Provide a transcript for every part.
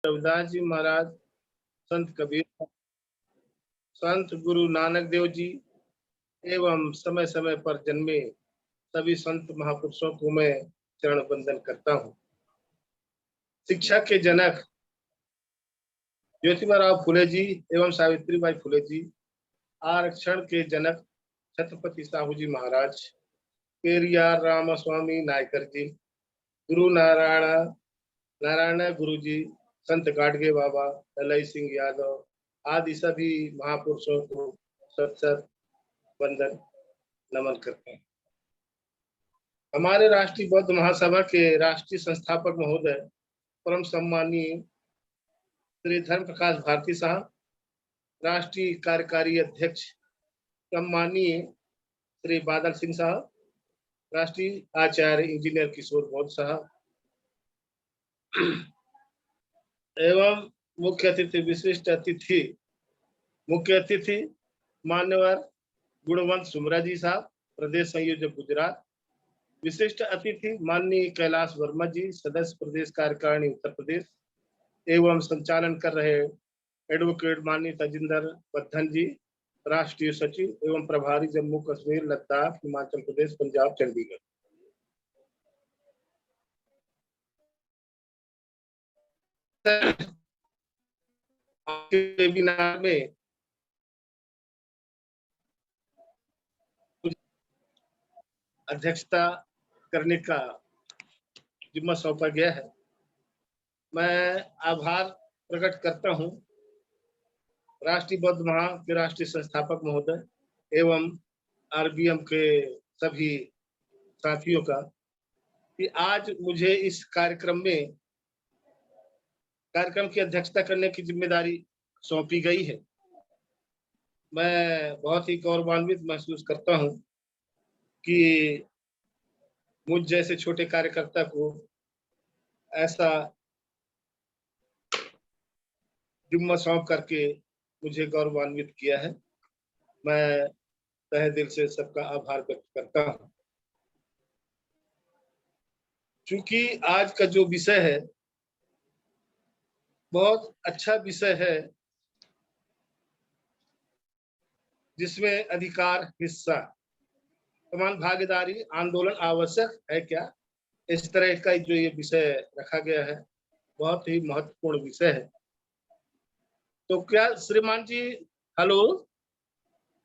रविदास जी महाराज, संत कबीर, संत गुरु नानक देव जी एवं समय समय पर जन्मे सभी संत महापुरुषों को मैं चरण वंदन करता हूँ। शिक्षा के जनक ज्योतिबा फुले जी एवं सावित्रीबाई फुले जी, आरक्षण के जनक छत्रपति साहू जी महाराज, पेरियार रामास्वामी नायकर जी, गुरु नारायण गुरु जी, संत गाडगे बाबा, दलाई सिंह यादव आदि सभी महापुरुषों को सत वंदन नमन करते हैं। हमारे राष्ट्रीय बौद्ध महासभा के राष्ट्रीय संस्थापक महोदय परम सम्मानीय श्री धर्म प्रकाश भारती साहब, राष्ट्रीय कार्यकारी अध्यक्ष सम्मानीय श्री बादल सिंह साहब, राष्ट्रीय आचार्य इंजीनियर किशोर बौद्ध साहब एवं मुख्य अतिथि मान्यवर गुणवंत सुमरा जी साहब, प्रदेश संयोजक गुजरात। विशिष्ट अतिथि माननीय कैलाश वर्मा जी, सदस्य प्रदेश कार्यकारिणी उत्तर प्रदेश एवं संचालन कर रहे एडवोकेट माननीय तजिंदर बद्धन जी, राष्ट्रीय सचिव एवं प्रभारी जम्मू कश्मीर, लद्दाख, हिमाचल प्रदेश, पंजाब, चंडीगढ़। वेबिनार में अध्यक्षता करने का जिम्मा सौंपा गया है। मैं आभार प्रकट करता हूं राष्ट्रीय बौद्ध महा के राष्ट्रीय संस्थापक महोदय एवं आरबीएम के सभी साथियों का कि आज मुझे इस कार्यक्रम की अध्यक्षता करने की जिम्मेदारी सौंपी गई है। मैं बहुत ही गौरवान्वित महसूस करता हूं कि मुझ जैसे छोटे कार्यकर्ता को ऐसा जिम्मा सौंप करके मुझे गौरवान्वित किया है। मैं तहे दिल से सबका आभार व्यक्त करता हूं। चूंकि आज का जो विषय है बहुत अच्छा विषय है, जिसमें अधिकार, हिस्सा, समान भागीदारी, आंदोलन आवश्यक है क्या, इस तरह का जो ये विषय रखा गया है बहुत ही महत्वपूर्ण विषय है। तो क्या श्रीमान जी, हेलो?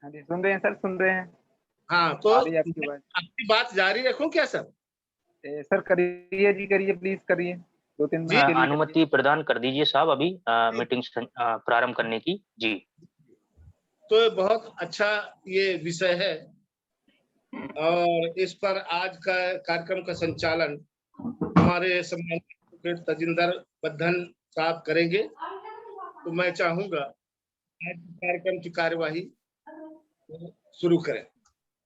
हाँ जी, सुन रहे हैं सर, सुन रहे हैं। हाँ, तो आपकी बात जारी रखूं क्या सर? सर करिए जी, करिए, प्लीज करिए। 2-3 मिनट अनुमति प्रदान कर दीजिए साहब, अभी मीटिंग प्रारंभ करने की जी। तो बहुत अच्छा ये विषय है और इस पर आज का कार्यक्रम का संचालन हमारे सम्मानित तजिंदर बद्धन साहब करेंगे। तो मैं चाहूंगा आज कार्यक्रम की कार्यवाही शुरू करें।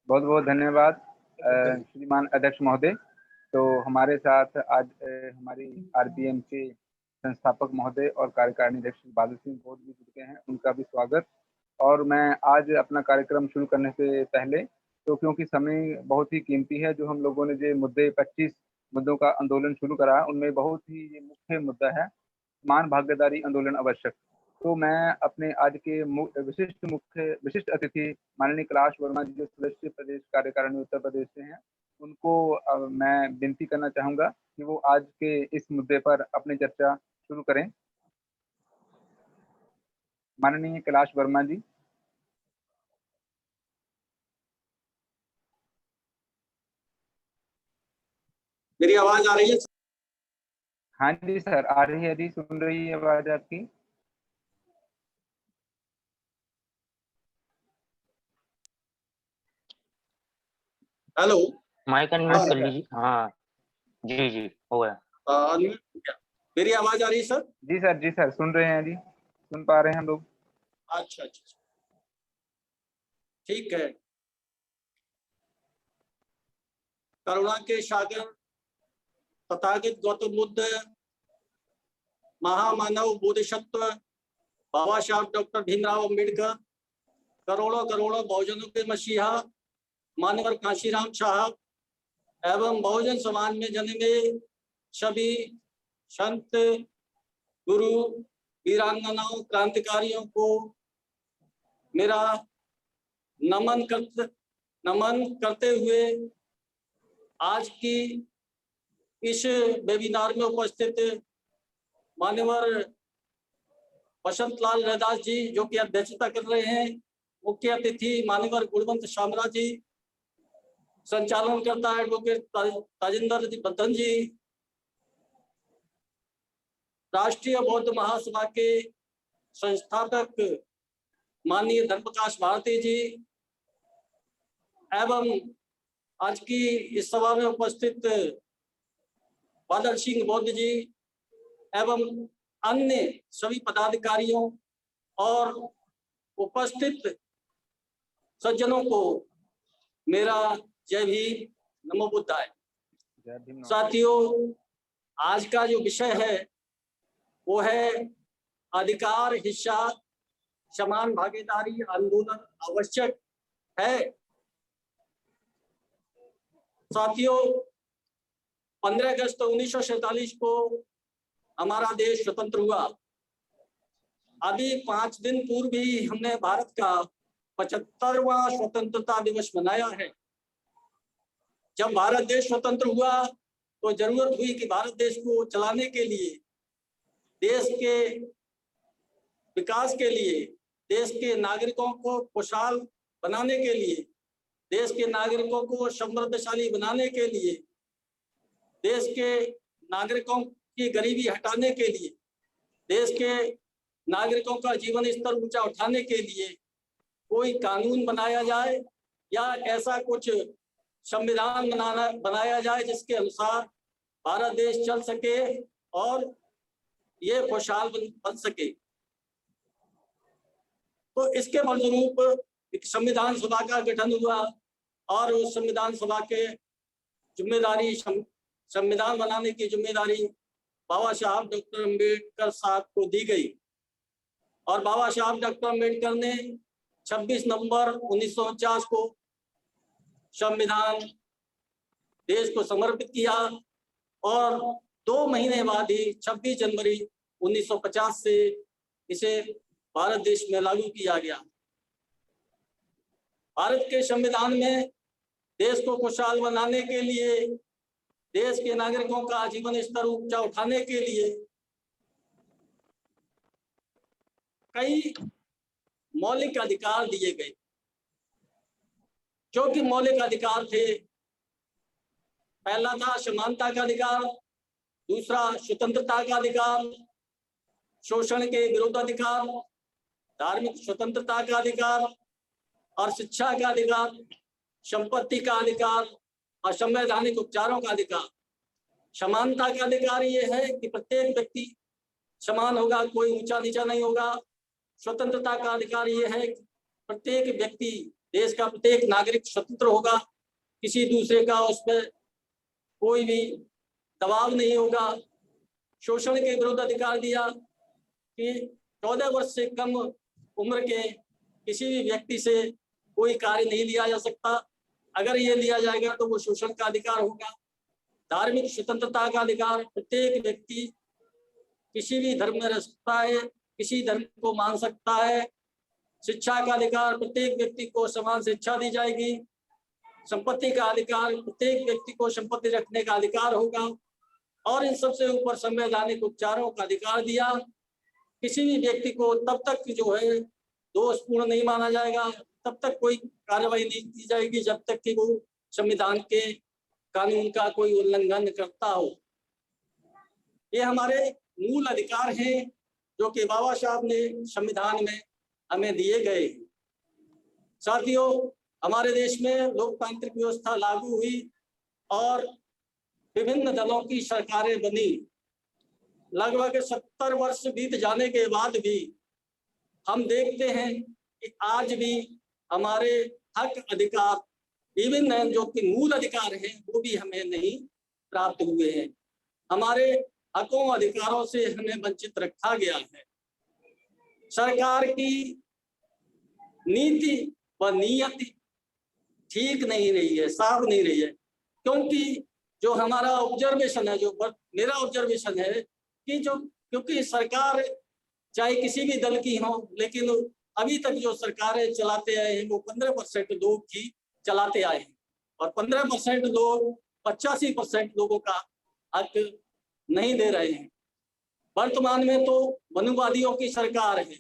बहुत बहुत धन्यवाद श्रीमान अध्यक्ष महोदय। तो हमारे साथ आज हमारी आरबीएम के संस्थापक महोदय और कार्यकारिणी अध्यक्ष बादल सिंह बौद्ध भी जुड़ गए हैं, उनका भी स्वागत। और मैं आज अपना कार्यक्रम शुरू करने से पहले, तो क्योंकि समय बहुत ही कीमती है, जो हम लोगों ने जो मुद्दे 25 मुद्दों का आंदोलन शुरू करा, उनमें बहुत ही ये मुख्य मुद्दा है समान भागीदारी आंदोलन आवश्यक। तो मैं अपने आज के विशिष्ट अतिथि माननीय कैलाश वर्मा जी, जो सदस्य प्रदेश कार्यकारिणी उत्तर प्रदेश से हैं, उनको मैं विनती करना चाहूंगा कि वो आज के इस मुद्दे पर अपनी चर्चा शुरू करें। माननीय कैलाश वर्मा जी। मेरी आवाज आ रही है? हाँ जी सर, आ रही है जी, सुन रही है आवाज आपकी। हेलो, माइक अनम्यूट कर लीजिए। हाँ जी जी, हो गया। मेरी आवाज आ रही है सर? जी सर, जी सर, सुन रहे हैं जी, सुन पा रहे हैं हम लोग। अच्छा अच्छा, ठीक है। करुणा के सागर तथागत गौतम बुद्ध, महामानव बोधिसत्व बाबा साहब डॉक्टर भीमराव अम्बेडकर, करोड़ों करोड़ों बहुजनों के मसीहा मानवर काशीराम साहब एवं बहुजन समाज में जन्मे सभी संत गुरु वीरांगनाओं क्रांतिकारियों को मेरा नमन करते हुए आज की इस वेबिनार में उपस्थित मान्यवर बसंत लाल रैदास जी जो कि अध्यक्षता कर रहे हैं, मुख्य अतिथि मान्यवर गुणवंत शामरा जी, संचालन करता है एडवोकेट ताजिंदर बद्दन जी, राष्ट्रीय बौद्ध महासभा के संस्थापक माननीय धर्मप्रकाश भारती जी एवं आज की इस सभा में उपस्थित बादल सिंह बौद्ध जी एवं अन्य सभी पदाधिकारियों और उपस्थित सज्जनों को मेरा जय भीम नमो बुद्धाय। जय भीम। साथियों, आज का जो विषय है वो है अधिकार, हिस्सा, समान भागीदारी आंदोलन आवश्यक है। साथियों, 15 अगस्त 1947 को हमारा देश स्वतंत्र हुआ। अभी 5 दिन पूर्व ही हमने भारत का 75वां स्वतंत्रता दिवस मनाया है। जब भारत देश स्वतंत्र हुआ तो जरूरत हुई कि भारत देश को चलाने के लिए, देश के विकास के लिए, देश के नागरिकों को खुशहाल बनाने के लिए, देश के नागरिकों को समृद्धशाली बनाने के लिए, देश के नागरिकों की गरीबी हटाने के लिए, देश के नागरिकों का जीवन स्तर ऊंचा उठाने के लिए कोई कानून बनाया जाए या ऐसा कुछ संविधान बनाया जाए जिसके अनुसार भारत देश चल सके और ये खुशहाल बन सके। तो इसके फलस्वरूप एक संविधान सभा का गठन हुआ और उस संविधान सभा के जिम्मेदारी, संविधान बनाने की जिम्मेदारी बाबा साहब डॉक्टर अम्बेडकर साहब को दी गई। और बाबा साहब डॉक्टर अम्बेडकर ने 26 नवंबर 1949 को संविधान देश को समर्पित किया और 2 महीने बाद ही 26 जनवरी 1950 से इसे भारत देश में लागू किया गया। भारत के संविधान में देश को खुशहाल बनाने के लिए, देश के नागरिकों का जीवन स्तर ऊंचा उठाने के लिए कई मौलिक अधिकार दिए गए। जो कि मौलिक अधिकार थे, पहला था समानता का अधिकार, दूसरा स्वतंत्रता का अधिकार, शोषण के विरुद्ध अधिकार, धार्मिक स्वतंत्रता का अधिकार और शिक्षा का अधिकार, संपत्ति का अधिकार और संवैधानिक उपचारों का अधिकार। समानता का अधिकार ये है कि प्रत्येक व्यक्ति समान होगा, कोई ऊंचा नीचा नहीं होगा। स्वतंत्रता का अधिकार ये है कि प्रत्येक व्यक्ति, देश का प्रत्येक नागरिक स्वतंत्र होगा, किसी दूसरे का उस पर कोई भी दबाव नहीं होगा। शोषण के विरुद्ध अधिकार दिया कि 14 वर्ष से कम उम्र के किसी भी व्यक्ति से कोई कार्य नहीं लिया जा सकता। अगर ये लिया जाएगा तो वो शोषण का अधिकार होगा। धार्मिक स्वतंत्रता का अधिकार, प्रत्येक व्यक्ति किसी भी धर्म में रह सकता है, किसी धर्म को मान सकता है। शिक्षा का अधिकार, प्रत्येक व्यक्ति को समान शिक्षा दी जाएगी। संपत्ति का अधिकार, प्रत्येक व्यक्ति को संपत्ति रखने का अधिकार होगा। और इन सबसे ऊपर संवैधानिक उपचारों का अधिकार दिया। किसी भी व्यक्ति को तब तक जो है दोषपूर्ण नहीं माना जाएगा, तब तक कोई कार्रवाई नहीं की जाएगी जब तक कि वो संविधान के कानून का कोई उल्लंघन करता हो। ये हमारे मूल अधिकार हैं जो कि बाबा साहब ने संविधान में हमें दिए गए। साथियों, हमारे देश में लोकतांत्रिक व्यवस्था लागू हुई और विभिन्न दलों की सरकारें बनी। लगभग 70 वर्ष बीत जाने के बाद भी हम देखते हैं कि आज भी हमारे हक, अधिकार, इवन जो कि मूल अधिकार हैं वो भी हमें नहीं प्राप्त हुए हैं। हमारे हकों, अधिकारों से हमें वंचित रखा गया है। सरकार की नीति व नियति ठीक नहीं रही है, साफ नहीं रही है। क्योंकि जो हमारा ऑब्जर्वेशन है, जो मेरा ऑब्जर्वेशन है कि जो क्योंकि सरकार चाहे किसी भी दल की हो, लेकिन अभी तक जो सरकारें चलाते आए हैं वो 15% लोग ही चलाते आए हैं, और 15% लोग 85% लोगों का हक नहीं दे रहे हैं। वर्तमान में तो मनुवादियों की सरकार है,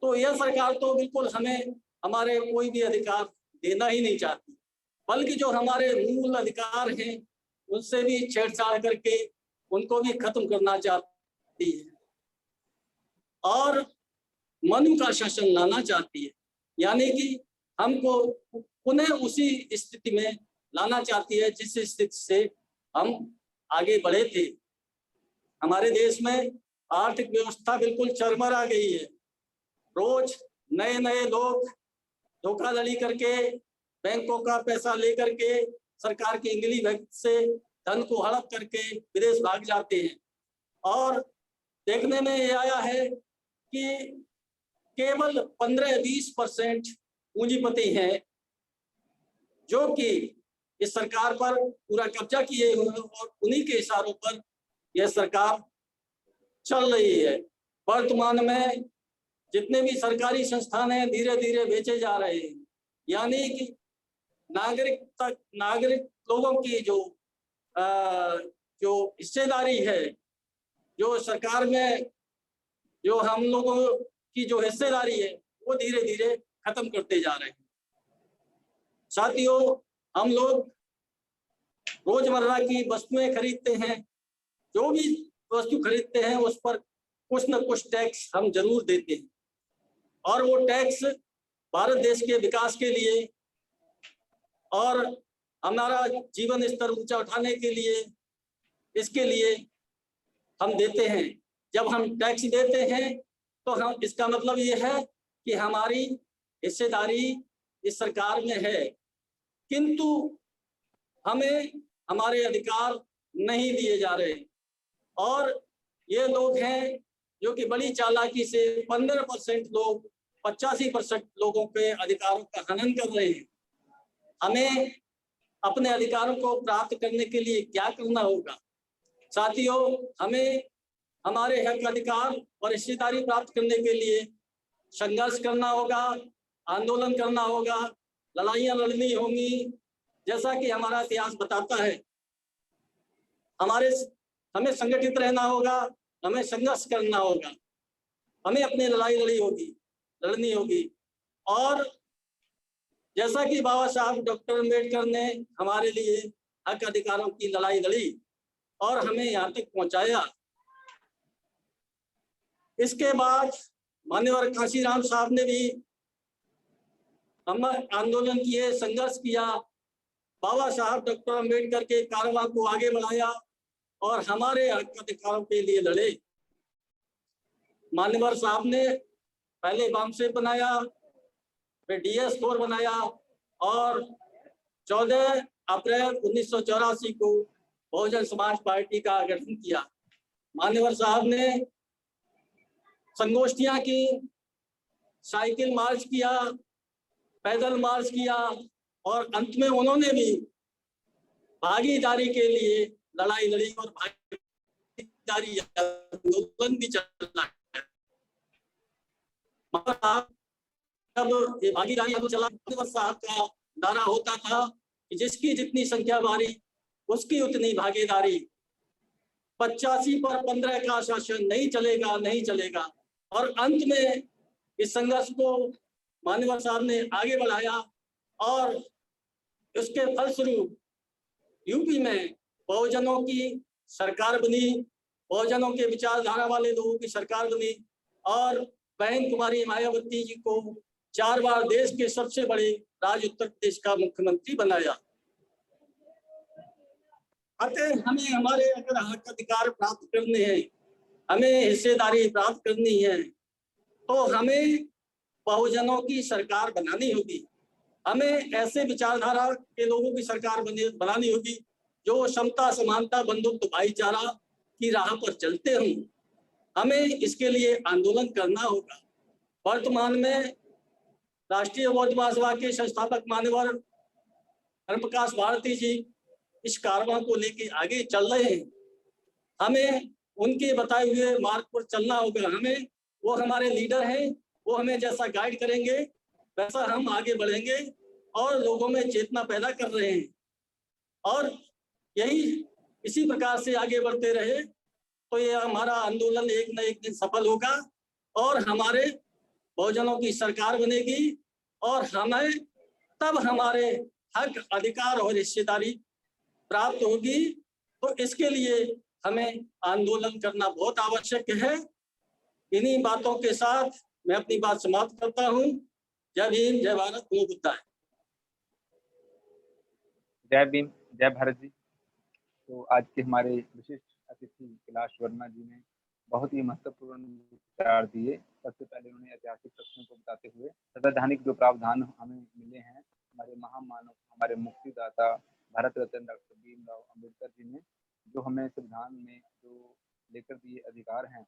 तो यह सरकार तो बिल्कुल हमें हमारे कोई भी अधिकार देना ही नहीं चाहती, बल्कि जो हमारे मूल अधिकार हैं उनसे भी छेड़छाड़ करके उनको भी खत्म करना चाहती है और मनु का शासन लाना चाहती है, यानी कि हमको पुनः उसी स्थिति में लाना चाहती है जिस स्थिति से हम आगे बढ़े थे। हमारे देश में आर्थिक व्यवस्था बिल्कुल चरमरा गई है। रोज नए नए लोग धोखाधड़ी करके बैंकों का पैसा लेकर के सरकार की इंगली भक्त से धन को हड़प करके विदेश भाग जाते हैं, और देखने में ये आया है कि केवल 15-20% पूंजीपति हैं जो कि इस सरकार पर पूरा कब्जा किए हुए हैं और उन्हीं के इशारों पर यह सरकार चल रही है। वर्तमान में जितने भी सरकारी संस्थान हैं धीरे धीरे बेचे जा रहे हैं, यानी कि नागरिक लोगों की जो हिस्सेदारी है, जो सरकार में जो हम लोगों की जो हिस्सेदारी है वो धीरे धीरे खत्म करते जा रहे हैं। साथियों, हम लोग रोजमर्रा की वस्तुएं खरीदते हैं, जो भी वस्तु खरीदते हैं उस पर कुछ न कुछ टैक्स हम जरूर देते हैं, और वो टैक्स भारत देश के विकास के लिए और हमारा जीवन स्तर ऊंचा उठाने के लिए, इसके लिए हम देते हैं। जब हम टैक्स देते हैं तो हम इसका मतलब ये है कि हमारी हिस्सेदारी इस सरकार में है, किंतु हमें हमारे अधिकार नहीं दिए जा रहे, और ये लोग हैं जो कि बड़ी चालाकी से 15% लोग 85% लोगों के अधिकारों का हनन कर रहे हैं। हमें अपने अधिकारों को प्राप्त करने के लिए क्या करना होगा? साथियों, हमें हमारे हक अधिकार और हिस्सेदारी प्राप्त करने के लिए संघर्ष करना होगा, आंदोलन करना होगा, लड़ाइयाँ लड़नी होंगी। जैसा कि हमारा इतिहास बताता है, हमें संगठित रहना होगा, हमें संघर्ष करना होगा, हमें अपनी लड़ाई लड़नी होगी। और जैसा कि बाबा साहब डॉक्टर अम्बेडकर ने हमारे लिए हक अधिकारों की लड़ाई लड़ी और हमें यहाँ तक पहुँचाया, इसके बाद मान्यवर कांशीराम साहब ने भी हम आंदोलन किए, संघर्ष किया, बाबा साहब डॉक्टर अम्बेडकर के कारवां को आगे बढ़ाया और हमारे हक अधिकारों के लिए लड़े। मान्यवर साहब ने पहले बामसेफ बनाया, फिर DS4 बनाया और 14 अप्रैल 1984 को बहुजन समाज पार्टी का गठन किया। मान्यवर साहब ने संगोष्ठियां की, साइकिल मार्च किया, पैदल मार्च किया, और अंत में उन्होंने भी भागीदारी के लिए लड़ाई लड़ी और भागीदारी आंदोलन भी चला। जब ये भागीदारी चला, साहब का नारा होता था कि जिसकी जितनी संख्या भारी उसकी उतनी भागीदारी, 85 पर 15 का शासन नहीं चलेगा, नहीं चलेगा। और अंत में इस संघर्ष को मान्यवर साहब ने आगे बढ़ाया और उसके फलस्वरूप यूपी में बहुजनों की सरकार बनी, बहुजनों के विचारधारा वाले लोगों की सरकार बनी, और बहन कुमारी मायावती जी को 4 बार देश के सबसे बड़े राज्य उत्तर प्रदेश का मुख्यमंत्री बनाया। अतः हमें हमारे अगर हक अधिकार प्राप्त करने हैं, हमें हिस्सेदारी प्राप्त करनी है, तो हमें बहुजनों की सरकार बनानी होगी। हमें ऐसे विचारधारा के लोगों की सरकार बनानी होगी जो समता, समानता, बंधुत्व, भाईचारा की राह पर चलते हों। हमें इसके लिए आंदोलन करना होगा। वर्तमान में राष्ट्रीय बौद्ध महासभा के संस्थापक मान्यवर धर्मप्रकाश भारती जी इस कारवां को लेकर आगे चल रहे हैं। हमें उनके बताए हुए मार्ग पर चलना होगा हमें। वो हमारे लीडर हैं, वो हमें जैसा गाइड करेंगे वैसा हम आगे बढ़ेंगे और लोगों में चेतना पैदा कर रहे हैं। और यही इसी प्रकार से आगे बढ़ते रहे तो ये हमारा आंदोलन एक न एक दिन सफल होगा और हमारे बहुजनों की सरकार बनेगी और हमें तब हमारे हक, अधिकार और हिस्सेदारी प्राप्त होगी। तो इसके लिए हमें आंदोलन करना बहुत आवश्यक है। इन्हीं बातों के साथ मैं अपनी बात समाप्त करता हूँ। जय भीम, जय भारत, नमो बुद्धाय। जय भीम, जय भारत जी। तो आज के हमारे विशिष्ट अतिथि कैलाश वर्मा जी ने बहुत ही महत्वपूर्ण विचार दिए। सबसे पहले उन्होंने ऐतिहासिक तथ्यों को बताते हुए संवैधानिक जो प्रावधान हमें मिले हैं हमारे महामानव, हमारे मुक्तिदाता भारत रत्न डॉक्टर भीमराव अम्बेडकर जी ने, जो हमें संविधान में जो लेकर दिए अधिकार हैं,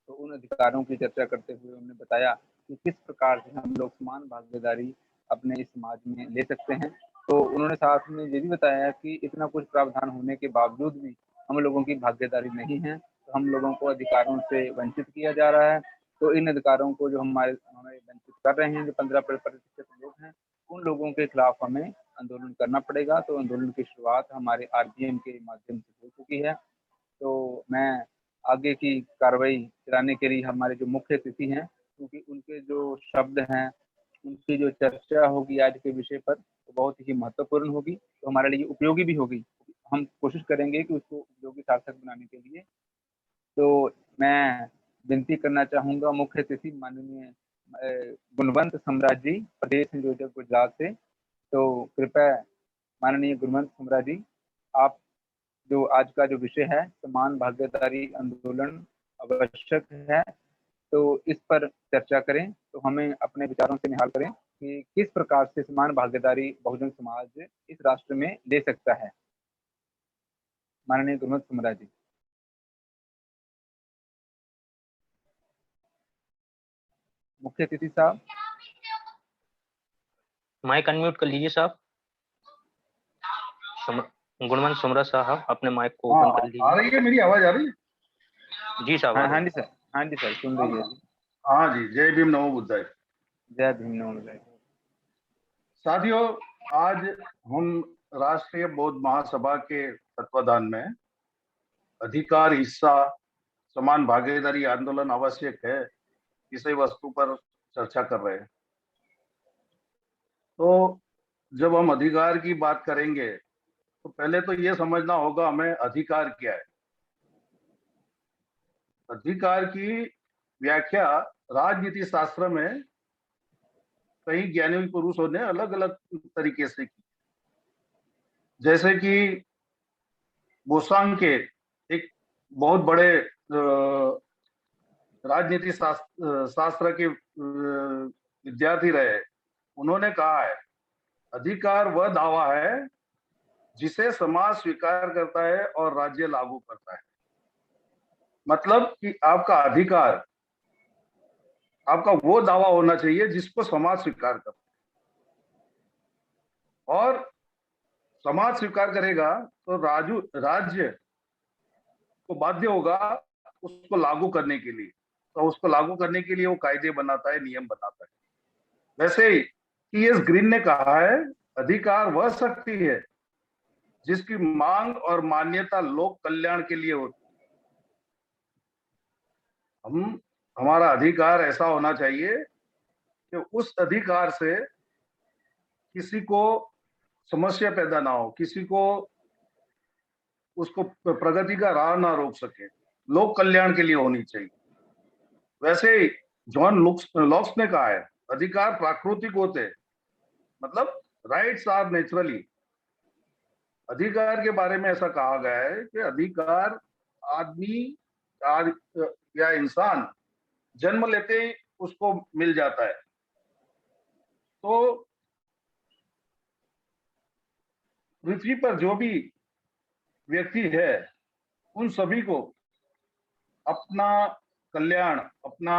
तो उन अधिकारों की चर्चा करते हुए उन्होंने बताया कि किस प्रकार से हम लोग समान भागीदारी अपने इस समाज में ले सकते हैं। तो उन्होंने साथ में ये भी बताया कि इतना कुछ प्रावधान होने के बावजूद भी हम लोगों की भागीदारी नहीं है, तो हम लोगों को अधिकारों से वंचित किया जा रहा है। तो इन अधिकारों को जो हमारे वंचित कर रहे हैं, जो 15% लोग हैं, उन लोगों के खिलाफ हमें आंदोलन करना पड़ेगा। तो आंदोलन की शुरुआत हमारे RPM के माध्यम से हो चुकी है। तो मैं आगे की कार्रवाई चलाने के लिए हमारे जो मुख्य अतिथि हैं, क्योंकि उनके जो शब्द हैं, उनकी जो चर्चा होगी आज के विषय पर, तो बहुत ही महत्वपूर्ण होगी, तो हमारे लिए उपयोगी भी होगी। हम कोशिश करेंगे कि उसको उपयोगी सार्थक बनाने के लिए। तो मैं विनती करना चाहूँगा मुख्य अतिथि माननीय गुणवंत सम्राट जी, प्रदेश संयोजक गुजरात से। तो कृपया माननीय गुणवंत सम्राट जी, आप जो आज का जो विषय है समान भागीदारी आंदोलन आवश्यक है, तो इस पर चर्चा करें। तो हमें अपने विचारों से निहाल करें कि किस प्रकार से समान भागीदारी बहुजन समाज इस राष्ट्र में ले सकता है। माननीय गुणवंत सम्राट जी। मुख्य अतिथि साहब, माइक अनम्यूट कर लीजिए साहब। गुणवंत सम्राट साहब अपने माइक को ओपन कर लीजिए। आ रही है मेरी आवाज, आ रही है? जी साहब। हाँ जी सर, हाँ जी सर, सुन रही है। हाँ जी, जय भीम, नमो बुद्धाय। जय भीम, नमो बुद्धाय। साथियों, आज हम राष्ट्रीय बौद्ध महासभा के तत्वाधान में अधिकार, हिस्सा, समान भागीदारी आंदोलन आवश्यक है विषय वस्तु पर चर्चा कर रहे हैं। तो जब हम अधिकार की बात करेंगे तो पहले तो ये समझना होगा हमें अधिकार क्या है। अधिकार की व्याख्या राजनीति शास्त्र में कई ज्ञानी पुरुषों ने अलग अलग तरीके से की। जैसे कि बोसांग के एक बहुत बड़े राजनीति शास्त्र के विद्यार्थी रहे, उन्होंने कहा है अधिकार वह दावा है जिसे समाज स्वीकार करता है और राज्य लागू करता है। मतलब कि आपका अधिकार, आपका वो दावा होना चाहिए जिसको समाज स्वीकार करता है, और समाज स्वीकार करेगा तो राज्य को बाध्य होगा उसको लागू करने के लिए। तो उसको लागू करने के लिए वो कायदे बनाता है, नियम बनाता है। वैसे ही टी.एस. ग्रीन ने कहा है अधिकार वह शक्ति है जिसकी मांग और मान्यता लोक कल्याण के लिए होती है। हमारा अधिकार ऐसा होना चाहिए कि उस अधिकार से किसी को समस्या पैदा ना हो, किसी को उसको प्रगति का राह ना रोक सके, लोक कल्याण के लिए होनी चाहिए। वैसे ही जॉन लॉक्स ने कहा है अधिकार प्राकृतिक होते हैं, मतलब राइट्स आर नेचुरली। अधिकार के बारे में ऐसा कहा गया है कि अधिकार आदमी या इंसान जन्म लेते ही उसको मिल जाता है। तो पृथ्वी पर जो भी व्यक्ति है उन सभी को अपना कल्याण, अपना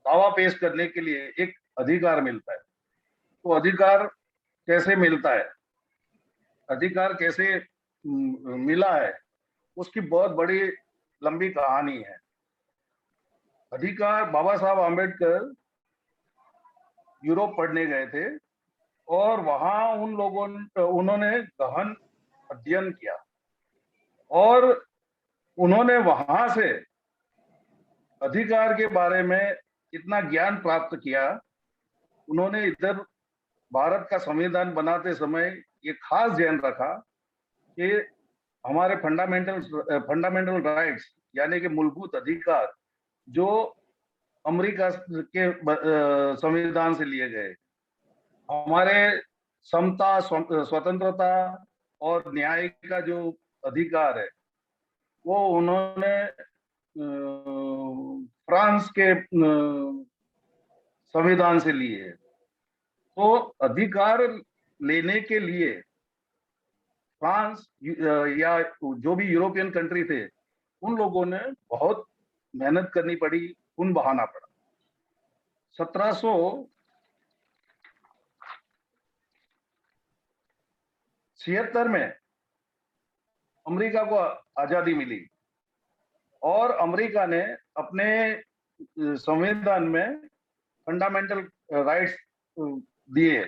दावा पेश करने के लिए एक अधिकार मिलता है। तो अधिकार कैसे मिलता है, अधिकार कैसे मिला है, उसकी बहुत बड़ी लंबी कहानी है। अधिकार, बाबा साहब आम्बेडकर यूरोप पढ़ने गए थे और वहां उन्होंने गहन अध्ययन किया और उन्होंने वहां से अधिकार के बारे में इतना ज्ञान प्राप्त किया। उन्होंने इधर भारत का संविधान बनाते समय ये खास ध्यान रखा कि हमारे फंडामेंटल राइट्स यानी कि मूलभूत अधिकार जो अमेरिका के संविधान से लिए गए, हमारे समता, स्वतंत्रता और न्याय का जो अधिकार है वो उन्होंने फ्रांस के संविधान से लिए है। तो अधिकार लेने के लिए फ्रांस या जो भी यूरोपियन कंट्री थे उन लोगों ने बहुत मेहनत करनी पड़ी, खून बहाना पड़ा। 1776 में अमेरिका को आजादी मिली और अमेरिका ने अपने संविधान में फंडामेंटल राइट्स दिए।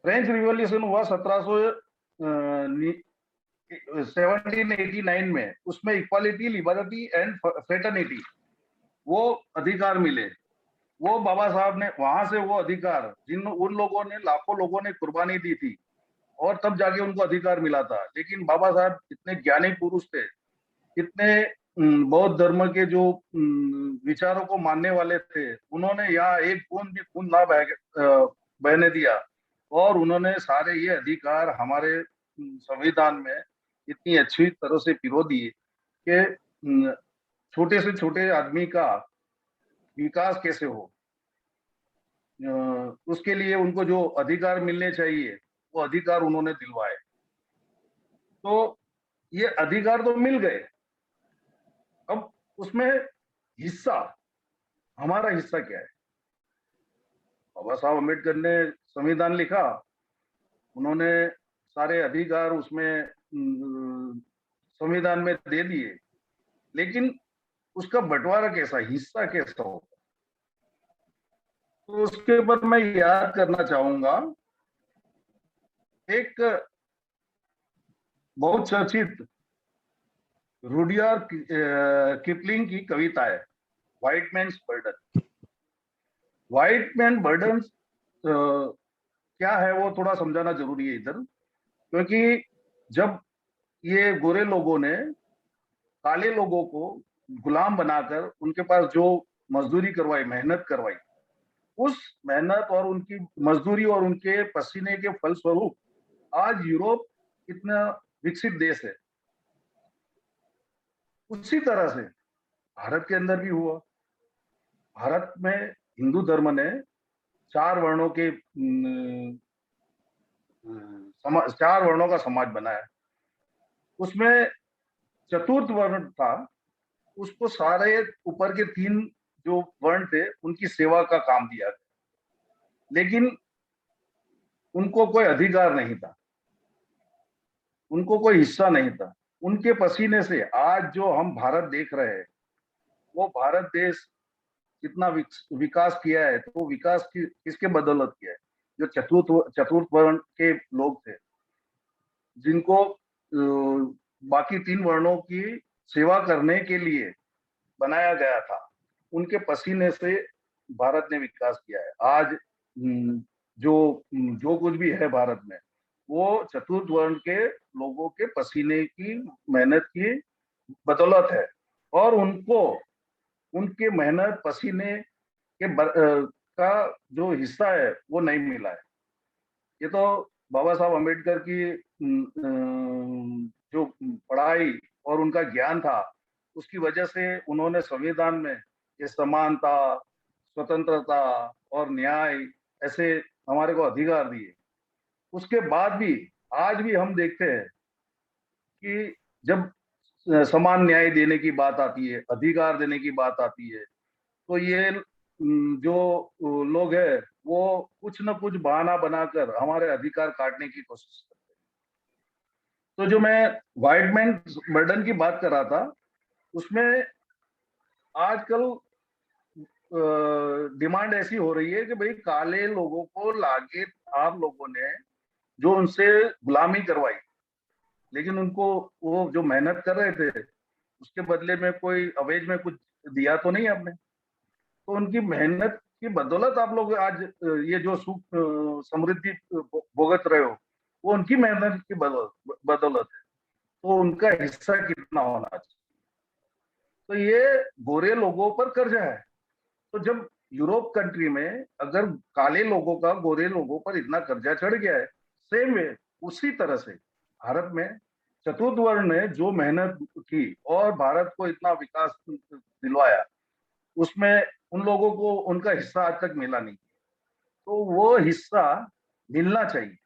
फ्रेंच रिवॉल्यूशन हुआ 1789 में, उसमें इक्वालिटी, लिबर्टी एंड फ्रेटर्निटी वो अधिकार मिले। वो बाबा साहब ने वहां से वो अधिकार, उन लोगों ने, लाखों लोगों ने कुर्बानी दी थी और तब जाके उनको अधिकार मिला था। लेकिन बाबा साहब इतने ज्ञानी पुरुष थे, इतने बौद्ध धर्म के जो विचारों को मानने वाले थे, उन्होंने यहाँ एक बूंद भी खून ना बहने दिया और उन्होंने सारे ये अधिकार हमारे संविधान में इतनी अच्छी तरह से पिरो दिए कि छोटे से छोटे आदमी का विकास कैसे हो, उसके लिए उनको जो अधिकार मिलने चाहिए वो अधिकार उन्होंने दिलवाए। तो ये अधिकार तो मिल गए, अब उसमें हिस्सा, हमारा हिस्सा क्या है? बाबा साहब अम्बेडकर ने संविधान लिखा, उन्होंने सारे अधिकार उसमें संविधान में दे दिए, लेकिन उसका बंटवारा कैसा, हिस्सा कैसा होगा? तो उसके ऊपर मैं याद करना चाहूंगा एक बहुत चर्चित रुडियार्ड किपलिंग की कविता है, white man's burden. White man burden क्या है वो थोड़ा समझाना जरूरी है इधर, क्योंकि जब ये गोरे लोगों ने काले लोगों को गुलाम बनाकर उनके पास जो मजदूरी करवाई, मेहनत करवाई, उस मेहनत और उनकी मजदूरी और उनके पसीने के फलस्वरूप आज यूरोप इतना विकसित देश है। उसी तरह से भारत के अंदर भी हुआ। भारत में हिंदू धर्म ने 4 वर्णों के 4 वर्णों का समाज बनाया। उसमें चतुर्थ वर्ण था, उसको सारे ऊपर के 3 जो वर्ण थे उनकी सेवा का काम दिया गया, लेकिन उनको कोई अधिकार नहीं था, उनको कोई हिस्सा नहीं था। उनके पसीने से आज जो हम भारत देख रहे हैं, वो भारत देश कितना विकास किया है, तो विकास किसके बदौलत किया है? जो चतुर्थ वर्ण के लोग थे, जिनको बाकी 3 वर्णों की सेवा करने के लिए बनाया गया था, उनके पसीने से भारत ने विकास किया है। आज जो कुछ भी है भारत में, वो चतुर्थ वर्ण के लोगों के पसीने की, मेहनत की बदौलत है और उनको उनके मेहनत पसीने के का जो हिस्सा है वो नहीं मिला है। ये तो बाबा साहब अम्बेडकर की जो पढ़ाई और उनका ज्ञान था, उसकी वजह से उन्होंने संविधान में ये समानता, स्वतंत्रता और न्याय ऐसे हमारे को अधिकार दिए। उसके बाद भी आज भी हम देखते हैं कि जब समान न्याय देने की बात आती है, अधिकार देने की बात आती है, तो ये जो लोग हैं वो कुछ न कुछ बहाना बनाकर हमारे अधिकार काटने की कोशिश करते हैं। तो जो मैं व्हाइट मैन बर्डन की बात कर रहा था, उसमें आजकल डिमांड ऐसी हो रही है कि भाई काले लोगों को लाके आप लोगों ने जो उनसे गुलामी करवाई, लेकिन उनको वो जो मेहनत कर रहे थे उसके बदले में कोई अवेज में कुछ दिया तो नहीं आपने। तो उनकी मेहनत की बदौलत आप लोग आज ये जो सुख समृद्धि भोगत रहे हो, वो उनकी मेहनत की बदौलत है। तो उनका हिस्सा कितना होना चाहिए। तो ये गोरे लोगों पर कर्जा है। तो जब यूरोप कंट्री में अगर काले लोगों का गोरे लोगों पर इतना कर्जा चढ़ गया है, सेम वे उसी तरह से भारत में चतुर्थ वर्ण ने जो मेहनत की और भारत को इतना विकास दिलवाया, उसमें उन लोगों को उनका हिस्सा आज तक मिला नहीं। तो वो हिस्सा मिलना चाहिए।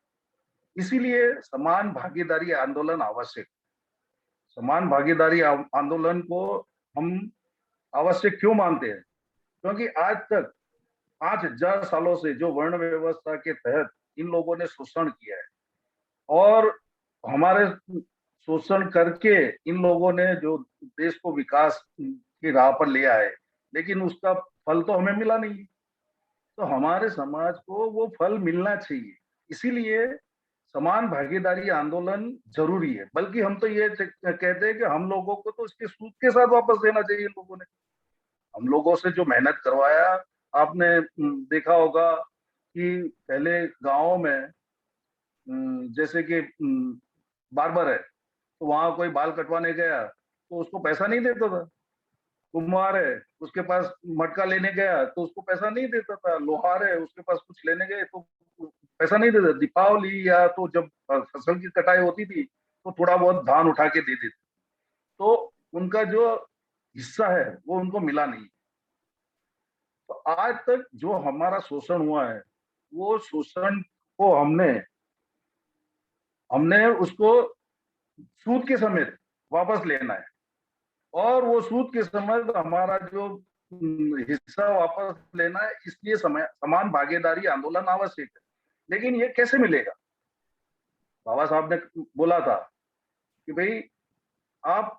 इसीलिए समान भागीदारी आंदोलन आवश्यक। समान भागीदारी आंदोलन को हम आवश्यक क्यों मानते हैं? क्योंकि आज तक 5000 सालों से जो वर्ण व्यवस्था के तहत इन लोगों ने शोषण किया है, और हमारे शोषण करके इन लोगों ने जो देश को विकास की राह पर ले आए, लेकिन उसका फल तो हमें मिला नहीं। तो हमारे समाज को वो फल मिलना चाहिए। इसीलिए समान भागीदारी आंदोलन जरूरी है। बल्कि हम तो ये कहते हैं कि हम लोगों को तो इसके सूद के साथ वापस देना चाहिए। लोगों ने हम लोगों से जो मेहनत करवाया, आपने देखा होगा कि पहले गाँव में जैसे कि बार्बर है, तो वहां कोई बाल कटवाने गया तो उसको पैसा नहीं देता था। कुम्हार है, उसके पास मटका लेने गया तो उसको पैसा नहीं देता था। लोहार है, उसके पास कुछ लेने गए तो पैसा नहीं देता। दीपावली या तो जब फसल की कटाई होती थी तो थोड़ा बहुत धान उठा के दे देते। तो उनका जो हिस्सा है वो उनको मिला नहीं। तो आज तक जो हमारा शोषण हुआ है, वो शोषण को हमने उसको सूद के समेत वापस लेना है। और वो सूद के समेत हमारा जो हिस्सा वापस लेना है, इसलिए समान भागीदारी आंदोलन आवश्यक है। लेकिन ये कैसे मिलेगा? बाबा साहब ने बोला था कि भाई आप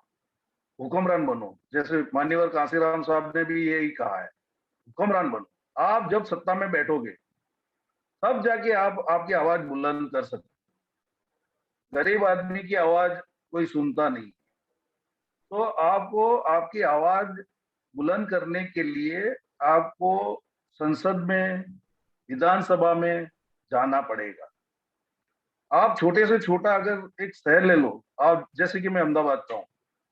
हुक्मरान बनो। जैसे मान्यवर कांसीराम साहब ने भी यही कहा है, हुक्मरान बनो। आप जब सत्ता में बैठोगे तब जाके आप आपकी आवाज बुलंद कर सकते। गरीब आदमी की आवाज कोई सुनता नहीं। तो आपको आपकी आवाज बुलंद करने के लिए आपको संसद में, विधानसभा में जाना पड़ेगा। आप छोटे से छोटा अगर एक शहर ले लो, आप जैसे कि मैं अहमदाबाद का हूँ,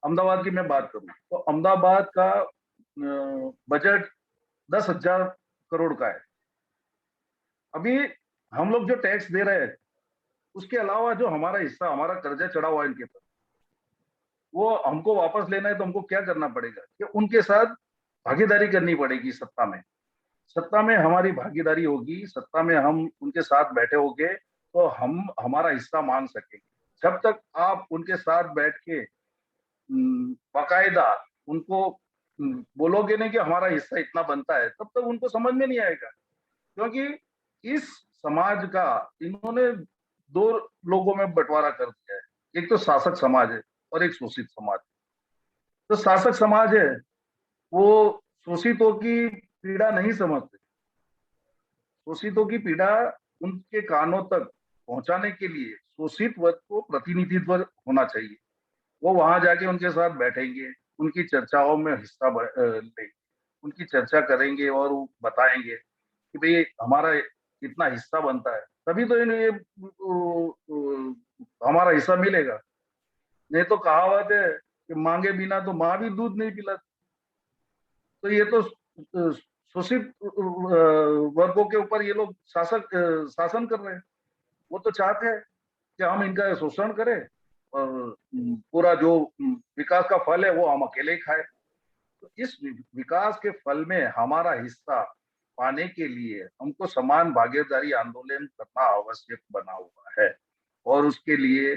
अहमदाबाद की मैं बात करूँ तो अहमदाबाद का बजट 10,000 करोड़ का है। अभी हम लोग जो टैक्स दे रहे हैं, उसके अलावा जो हमारा हिस्सा, हमारा कर्जा चढ़ा हुआ है इनके पर, वो हमको वापस लेना है। तो हमको क्या करना पड़ेगा कि उनके साथ भागीदारी करनी पड़ेगी। सत्ता में हमारी भागीदारी होगी, सत्ता में हम उनके साथ बैठे होंगे तो हम हमारा हिस्सा मांग सकेंगे। जब तक आप उनके साथ बैठ के बाकायदा उनको बोलोगे नहीं कि हमारा हिस्सा इतना बनता है, तब तक उनको समझ में नहीं आएगा। क्योंकि इस समाज का इन्होंने दो लोगों में बंटवारा कर दिया है। एक तो शासक समाज है और एक शोषित समाज। तो शासक समाज है, वो शोषितों की पीड़ा नहीं समझते। शोषितों की पीड़ा उनके कानों तक पहुंचाने के लिए शोषित वर्ग को प्रतिनिधित्व होना चाहिए। वो वहां जाके उनके साथ बैठेंगे, उनकी चर्चाओं में हिस्सा लेंगे, उनकी चर्चा करेंगे और वो बताएंगे कि भाई हमारा इतना हिस्सा बनता है, तभी तो इन्हें हमारा हिस्सा मिलेगा। नहीं तो कहावत है कि मांगे बिना तो माँ भी दूध नहीं पिलाती। तो ये तो शोषित वर्गों के ऊपर ये लोग शासन कर रहे हैं। वो तो चाहते हैं कि हम इनका शोषण करें और पूरा जो विकास का फल है वो हम अकेले ही खाए। तो इस विकास के फल में हमारा हिस्सा पाने के लिए हमको समान भागीदारी आंदोलन करना आवश्यक बना हुआ है। और उसके लिए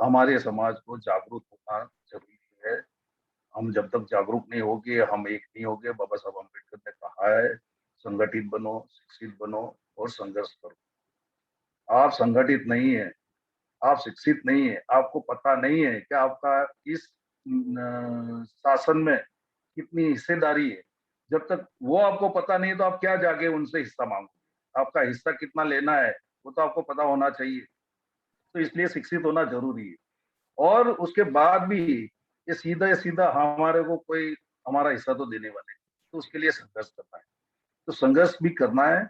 हमारे समाज को जागरूक होना जरूरी है। हम जब तक जागरूक नहीं होंगे, हम एक नहीं होंगे। बाबा साहब अम्बेडकर ने कहा है, संगठित बनो, शिक्षित बनो और संघर्ष करो। आप संगठित नहीं है आप शिक्षित नहीं है, आपको पता नहीं है कि आपका इस शासन में कितनी हिस्सेदारी है, जब तक वो आपको पता नहीं है तो आप क्या जाके उनसे हिस्सा मांगोगे? आपका हिस्सा कितना लेना है वो तो आपको पता होना चाहिए। तो इसलिए शिक्षित होना जरूरी है। और उसके बाद भी ये सीधा सीधा हमारे को कोई हमारा हिस्सा तो देने वाले नहीं, तो उसके लिए संघर्ष करना है। तो संघर्ष भी करना है,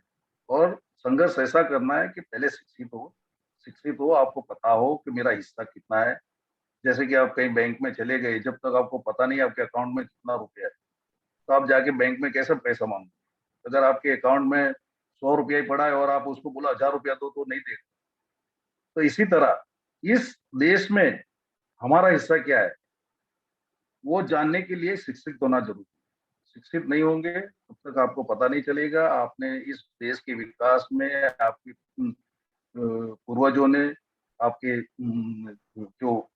और संघर्ष ऐसा करना है कि पहले शिक्षित हो, आपको पता हो कि मेरा हिस्सा कितना है। जैसे कि आप कहीं बैंक में चले गए, जब तक आपको पता नहीं आपके अकाउंट में कितना रुपया है, तो आप जाके बैंक में कैसे पैसा मांगो? अगर आपके अकाउंट में 100 रुपया ही पड़ा है और आप उसको बोला 1000 रुपया दो, तो नहीं देगा। तो इसी तरह इस देश में हमारा हिस्सा क्या है, वो जानने के लिए शिक्षित होना जरूरी है। शिक्षित नहीं होंगे तब तक आपको पता नहीं चलेगा आपने इस देश के विकास में आपकी पूर्वजों ने, आपके जो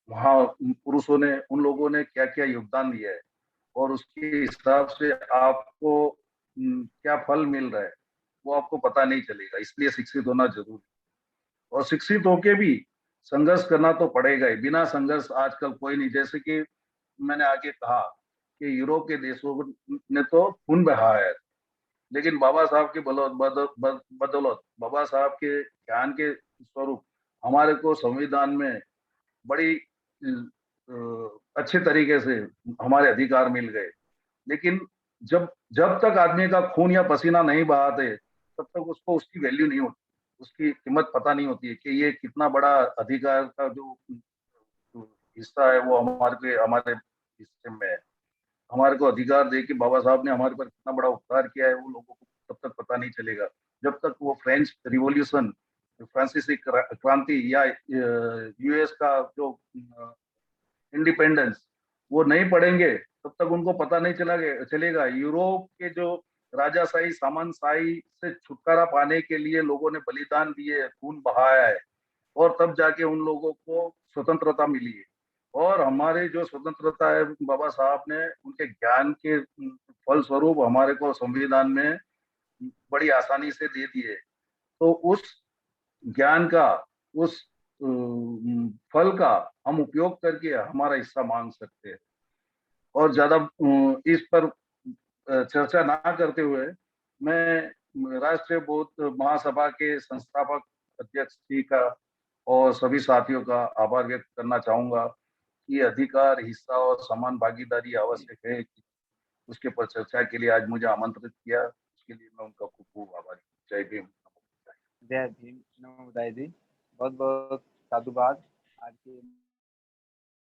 महापुरुषों ने, उन लोगों ने क्या क्या योगदान दिया है, और उसके हिसाब से आपको क्या फल मिल रहा है वो आपको पता नहीं चलेगा। इसलिए शिक्षित होना जरूरी है, और शिक्षित होके भी संघर्ष करना तो पड़ेगा ही। बिना संघर्ष आजकल कोई नहीं। जैसे कि मैंने आगे कहा कि यूरोप के देशों ने तो खून बहाया है, लेकिन बाबा साहब की बदौलत, बाबा साहब के ज्ञान के स्वरूप हमारे को संविधान में बड़ी अच्छे तरीके से हमारे अधिकार मिल गए। लेकिन जब जब तक आदमी का खून या पसीना नहीं बहाते तब तक उसको उसकी वैल्यू नहीं होती, उसकी कीमत पता नहीं होती है कि ये कितना बड़ा अधिकार का जो हिस्सा है वो हमारे हिस्से में है। हमारे को अधिकार दे के बाबा साहब ने हमारे पर कितना बड़ा उपकार किया है, वो लोगों को तब तक पता नहीं चलेगा जब तक वो फ्रेंच रिवॉल्यूशन, फ्रांसीसी क्रांति या यूएस का जो इंडिपेंडेंस वो नहीं पढ़ेंगे तब तक उनको पता नहीं चलेगा यूरोप के जो राजाशाही सामंतशाही से छुटकारा पाने के लिए लोगों ने बलिदान दिए, खून बहाया है, और तब जाके उन लोगों को स्वतंत्रता मिली है। और हमारे जो स्वतंत्रता है बाबा साहब ने उनके ज्ञान के फल स्वरूप हमारे को संविधान में बड़ी आसानी से दे दिए। तो उस ज्ञान का, उस फल का हम उपयोग करके हमारा हिस्सा मांग सकते हैं। और ज्यादा इस पर चर्चा ना करते हुए मैं राष्ट्रीय बौद्ध महासभा के संस्थापक अध्यक्ष जी का और सभी साथियों का आभार व्यक्त करना चाहूंगा कि अधिकार, हिस्सा और समान भागीदारी आवश्यक है। उसके पर चर्चा के लिए आज मुझे आमंत्रित किया, उसके लिए मैं उनका खूब खूब आभारी। जय भीम। जय भीम। नमो बुद्धाय जी, बहुत बहुत साधुवाद। आज के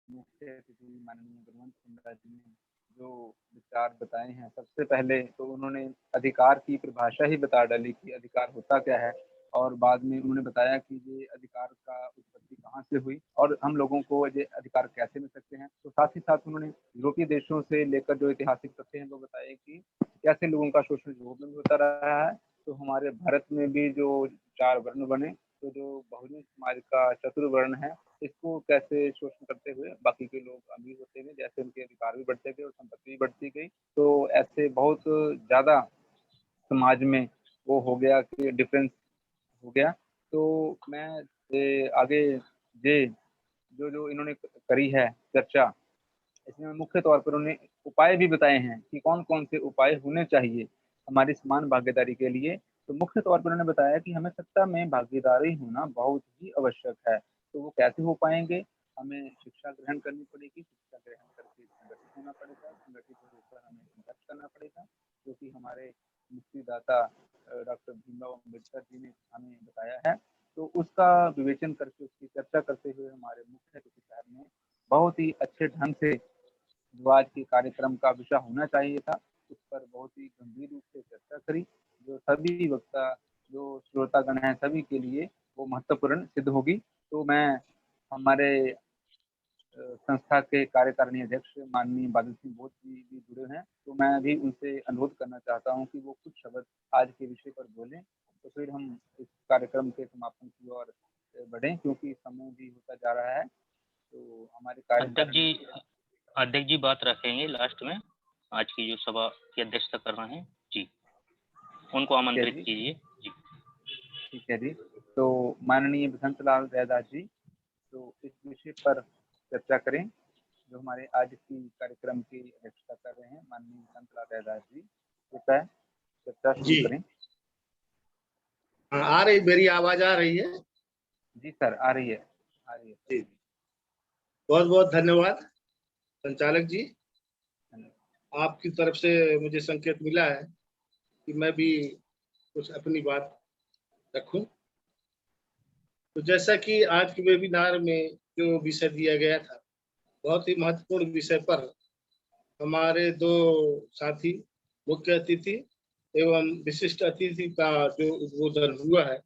मुख्य अतिथि माननीय गुरुवंत सिंह जी ने जो विचार बताए हैं, सबसे पहले तो उन्होंने अधिकार की परिभाषा ही बता डाली कि अधिकार होता क्या है, और बाद में उन्होंने बताया कि ये अधिकार का उत्पत्ति कहाँ से हुई और हम लोगों को ये अधिकार कैसे मिल सकते हैं। तो साथ ही साथ उन्होंने यूरोपीय देशों से लेकर जो ऐतिहासिक तथ्य हैं वो बताए कि कैसे लोगों का शोषण यूरोप में होता रहा है। तो हमारे भारत में भी जो 4 वर्ण बने, तो जो बहुजन समाज का चतुर्वर्ण है, इसको कैसे शोषण करते हुए बाकी के लोग अमीर होते गए, जैसे उनके अधिकार भी बढ़ते गए और संपत्ति भी बढ़ती गई। तो ऐसे बहुत ज्यादा समाज में वो हो गया कि डिफरेंस हो गया। तो मैं आगे ये जो इन्होंने करी है चर्चा, इसमें मुख्य तौर पर उन्होंने उपाय भी बताए हैं कि कौन कौन से उपाय होने चाहिए हमारी समान भागीदारी के लिए। तो मुख्य तौर पर उन्होंने बताया कि हमें सत्ता में भागीदारी होना बहुत ही आवश्यक है। तो वो कैसे हो पाएंगे? हमें शिक्षा ग्रहण करनी पड़ेगी, शिक्षा ग्रहण करके संगठित होना पड़ेगा, संगठित होकर हमें संघर्ष करना पड़ेगा, जो कि हमारे मुक्तिदाता डॉक्टर भीमराव अम्बेडकर जी ने हमें बताया है। तो उसका विवेचन करके, उसकी चर्चा करते हुए हमारे मुख्य अतिथि साहब ने बहुत ही अच्छे ढंग से जो आज के कार्यक्रम का विषय होना चाहिए था, उस पर बहुत ही गंभीर रूप से चर्चा करी, जो सभी वक्ता, जो श्रोतागण हैं, सभी के लिए वो महत्वपूर्ण सिद्ध होगी। तो मैं हमारे संस्था के कार्यकारिणी अध्यक्ष माननीय बादल सिंह बोध जी भी जुड़े हैं, तो मैं भी उनसे अनुरोध करना चाहता हूं कि वो कुछ शब्द आज के विषय पर बोलें, तो फिर हम इस कार्यक्रम के समापन की ओर बढ़ें, क्योंकि समय भी होता जा रहा है। तो हमारे अध्यक्ष जी बात रखेंगे लास्ट में, आज की जो सभा की अध्यक्षता कर रहे हैं जी, उनको आमंत्रित कीजिए जी। ठीक है जी। तो माननीय बसंत लाल दयादास जी तो इस विषय पर चर्चा करें। जो हमारे आज की कार्यक्रम की अध्यक्षता कर रहे हैं माननीय बसंत लाल दयादास जी, कृपया चर्चा शुरू जी। करें। हाँ, आ रही, मेरी आवाज आ रही है? जी सर, आ रही है, आ रही है। जी, बहुत बहुत धन्यवाद संचालक जी। आपकी तरफ से मुझे संकेत मिला है कि मैं भी कुछ अपनी बात रखूं। तो जैसा कि आज के वेबिनार में जो विषय दिया गया था, बहुत ही महत्वपूर्ण विषय पर हमारे दो साथी मुख्य अतिथि एवं विशिष्ट अतिथि का जो उद्बोधन हुआ है,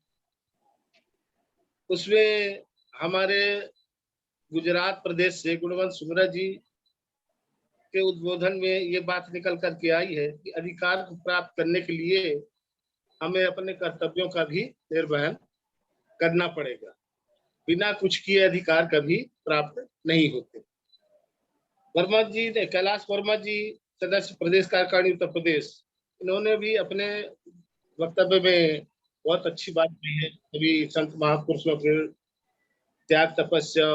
उसमें हमारे गुजरात प्रदेश से गुणवंत सुमरा जी के उद्बोधन में ये बात निकल करके आई है कि अधिकार को प्राप्त करने के लिए हमें अपने कर्तव्यों का भी निर्वहन करना पड़ेगा। बिना कुछ किए अधिकार कभी प्राप्त नहीं होते। वर्मा जी ने, कैलाश वर्मा जी, सदस्य प्रदेश कार्यकारिणी उत्तर प्रदेश, इन्होंने भी अपने वक्तव्य में बहुत अच्छी बात कही है। सभी संत महापुरुषों के त्याग तपस्या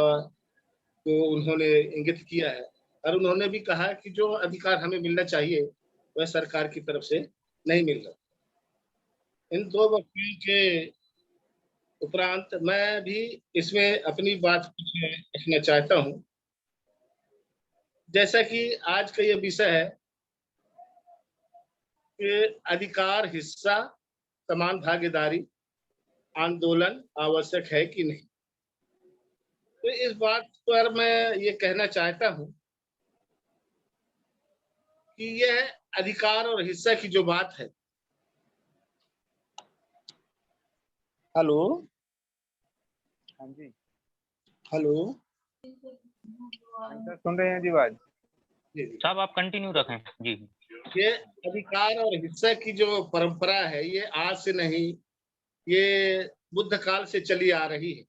को उन्होंने इंगित किया है और उन्होंने भी कहा कि जो अधिकार हमें मिलना चाहिए वह सरकार की तरफ से नहीं मिल रहा। इन दो वक्तव्यों के उपरांत मैं भी इसमें अपनी बात कुछ रखना चाहता हूं। जैसा कि आज का ये विषय है कि अधिकार, हिस्सा, समान भागीदारी, आंदोलन आवश्यक है कि नहीं। तो इस बात पर मैं ये कहना चाहता हूं कि यह अधिकार और हिस्सा की जो बात है, हेलो हाँ जी, हेलो, हाँ सर, सुन रहे हैं जी आवाज। जी जी, साहब आप कंटिन्यू रखें जी। ये अधिकार और हिस्सा की जो परंपरा है ये आज से नहीं, ये बुद्ध काल से चली आ रही है,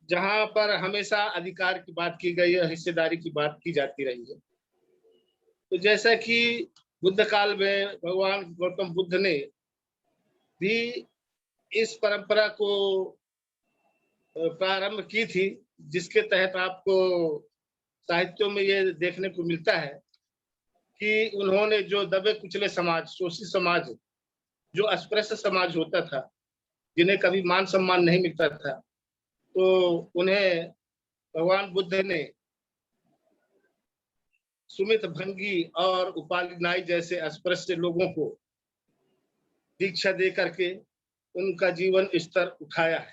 जहां पर हमेशा अधिकार की बात की गई है, हिस्सेदारी की बात की जाती रही है। तो जैसा कि बुद्ध काल में भगवान गौतम बुद्ध ने भी इस परंपरा को प्रारंभ की थी, जिसके तहत आपको साहित्यों में ये देखने को मिलता है कि उन्होंने जो दबे कुचले समाज, शोषित समाज, जो अस्पृश्य समाज होता था, जिन्हें कभी मान सम्मान नहीं मिलता था, तो उन्हें भगवान बुद्ध ने सुमित भंगी और उपालि नाई जैसे अस्पृश्य लोगों को दीक्षा दे करके उनका जीवन स्तर उठाया है।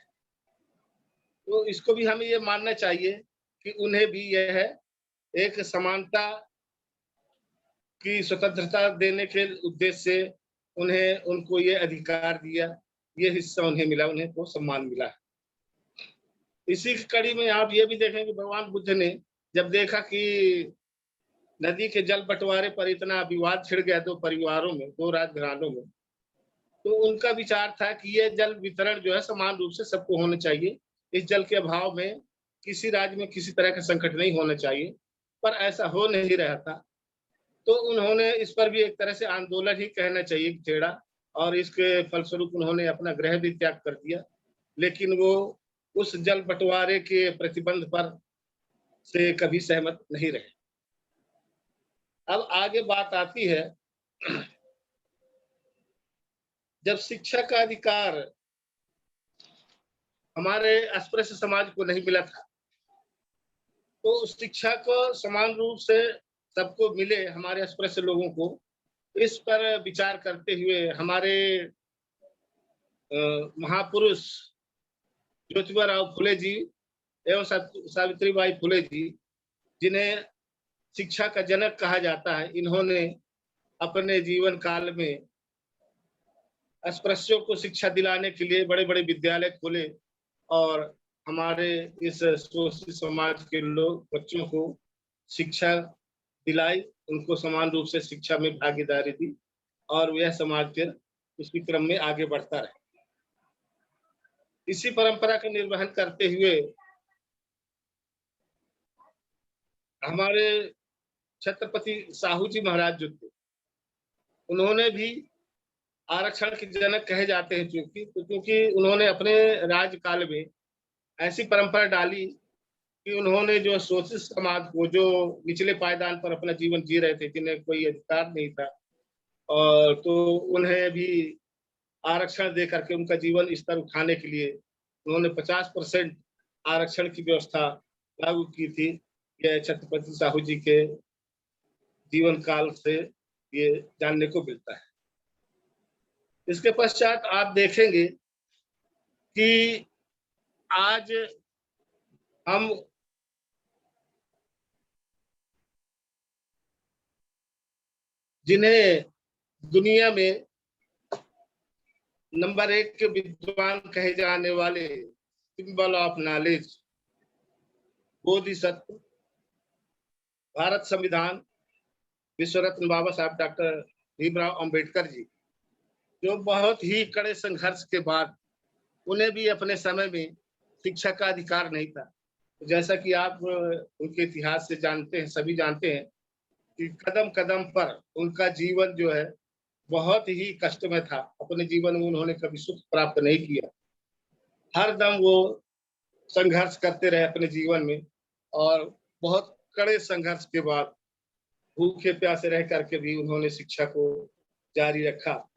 तो इसको भी हमें ये मानना चाहिए कि उन्हें भी यह एक समानता की स्वतंत्रता देने के उद्देश्य से उन्हें, उनको ये अधिकार दिया, ये हिस्सा उन्हें मिला, उन्हें को सम्मान मिला। इसी की कड़ी में आप ये भी देखें कि भगवान बुद्ध ने जब देखा कि नदी के जल बंटवारे पर इतना विवाद छिड़ गया दो परिवारों में, दो राजघरानों में, तो उनका विचार था कि ये जल वितरण जो है समान रूप से सबको होना चाहिए। इस जल के अभाव में किसी राज्य में किसी तरह का संकट नहीं होना चाहिए, पर ऐसा हो नहीं रहा था। तो उन्होंने इस पर भी एक तरह से आंदोलन ही कहना चाहिए छेड़ा और इसके फलस्वरूप उन्होंने अपना गृह भी त्याग कर दिया। लेकिन वो उस जल बंटवारे के प्रतिबंध पर से कभी सहमत नहीं रहे। अब आगे बात आती है, जब शिक्षा का अधिकार हमारे अस्पृश्य समाज को नहीं मिला था, तो उस शिक्षा को समान रूप से सबको मिले, हमारे अस्पृश्य लोगों को, इस पर विचार करते हुए हमारे महापुरुष ज्योतिबा राव फुले जी एवं सावित्रीबाई फुले जी, जिन्हें शिक्षा का जनक कहा जाता है, इन्होंने अपने जीवन काल में अस्पृश्यों को शिक्षा दिलाने के लिए बड़े बड़े विद्यालय खोले और हमारे इस शोषित समाज के लोग, बच्चों को शिक्षा दिलाई, उनको समान रूप से शिक्षा में भागीदारी दी और यह समाज फिर उसी क्रम में आगे बढ़ता रहे। इसी परंपरा का निर्वहन करते हुए हमारे छत्रपति साहू जी महाराज जो थे, उन्होंने भी आरक्षण के जनक कहे जाते हैं, क्योंकि उन्होंने अपने राज्यकाल में ऐसी परंपरा डाली कि उन्होंने जो शोषित समाज को, जो निचले पायदान पर अपना जीवन जी रहे थे, जिन्हें कोई अधिकार नहीं था, और तो उन्हें भी आरक्षण दे करके उनका जीवन स्तर उठाने के लिए उन्होंने 50% आरक्षण की व्यवस्था लागू की थी। यह छत्रपति साहू जी के जीवन काल से ये जानने को मिलता है। इसके पश्चात आप देखेंगे कि आज हम जिन्हें दुनिया में नंबर 1 के विद्वान कहे जाने वाले, symbol of knowledge, Bodhisattva, Bharat संविधान, विश्व रत्न बाबा साहब डॉक्टर भीमराव अंबेडकर जी, जो बहुत ही कड़े संघर्ष के बाद उन्हें भी अपने समय में शिक्षा का अधिकार नहीं था। जैसा कि आप उनके इतिहास से जानते हैं, सभी जानते हैं कि कदम कदम पर उनका जीवन जो है बहुत ही कष्ट में था। अपने जीवन में उन्होंने कभी सुख प्राप्त नहीं किया, हर दम वो संघर्ष करते रहे अपने जीवन में, और बहुत कड़े संघर्ष के बाद भूखे प्यासे रह करके भी उन्होंने शिक्षा को जारी रखा,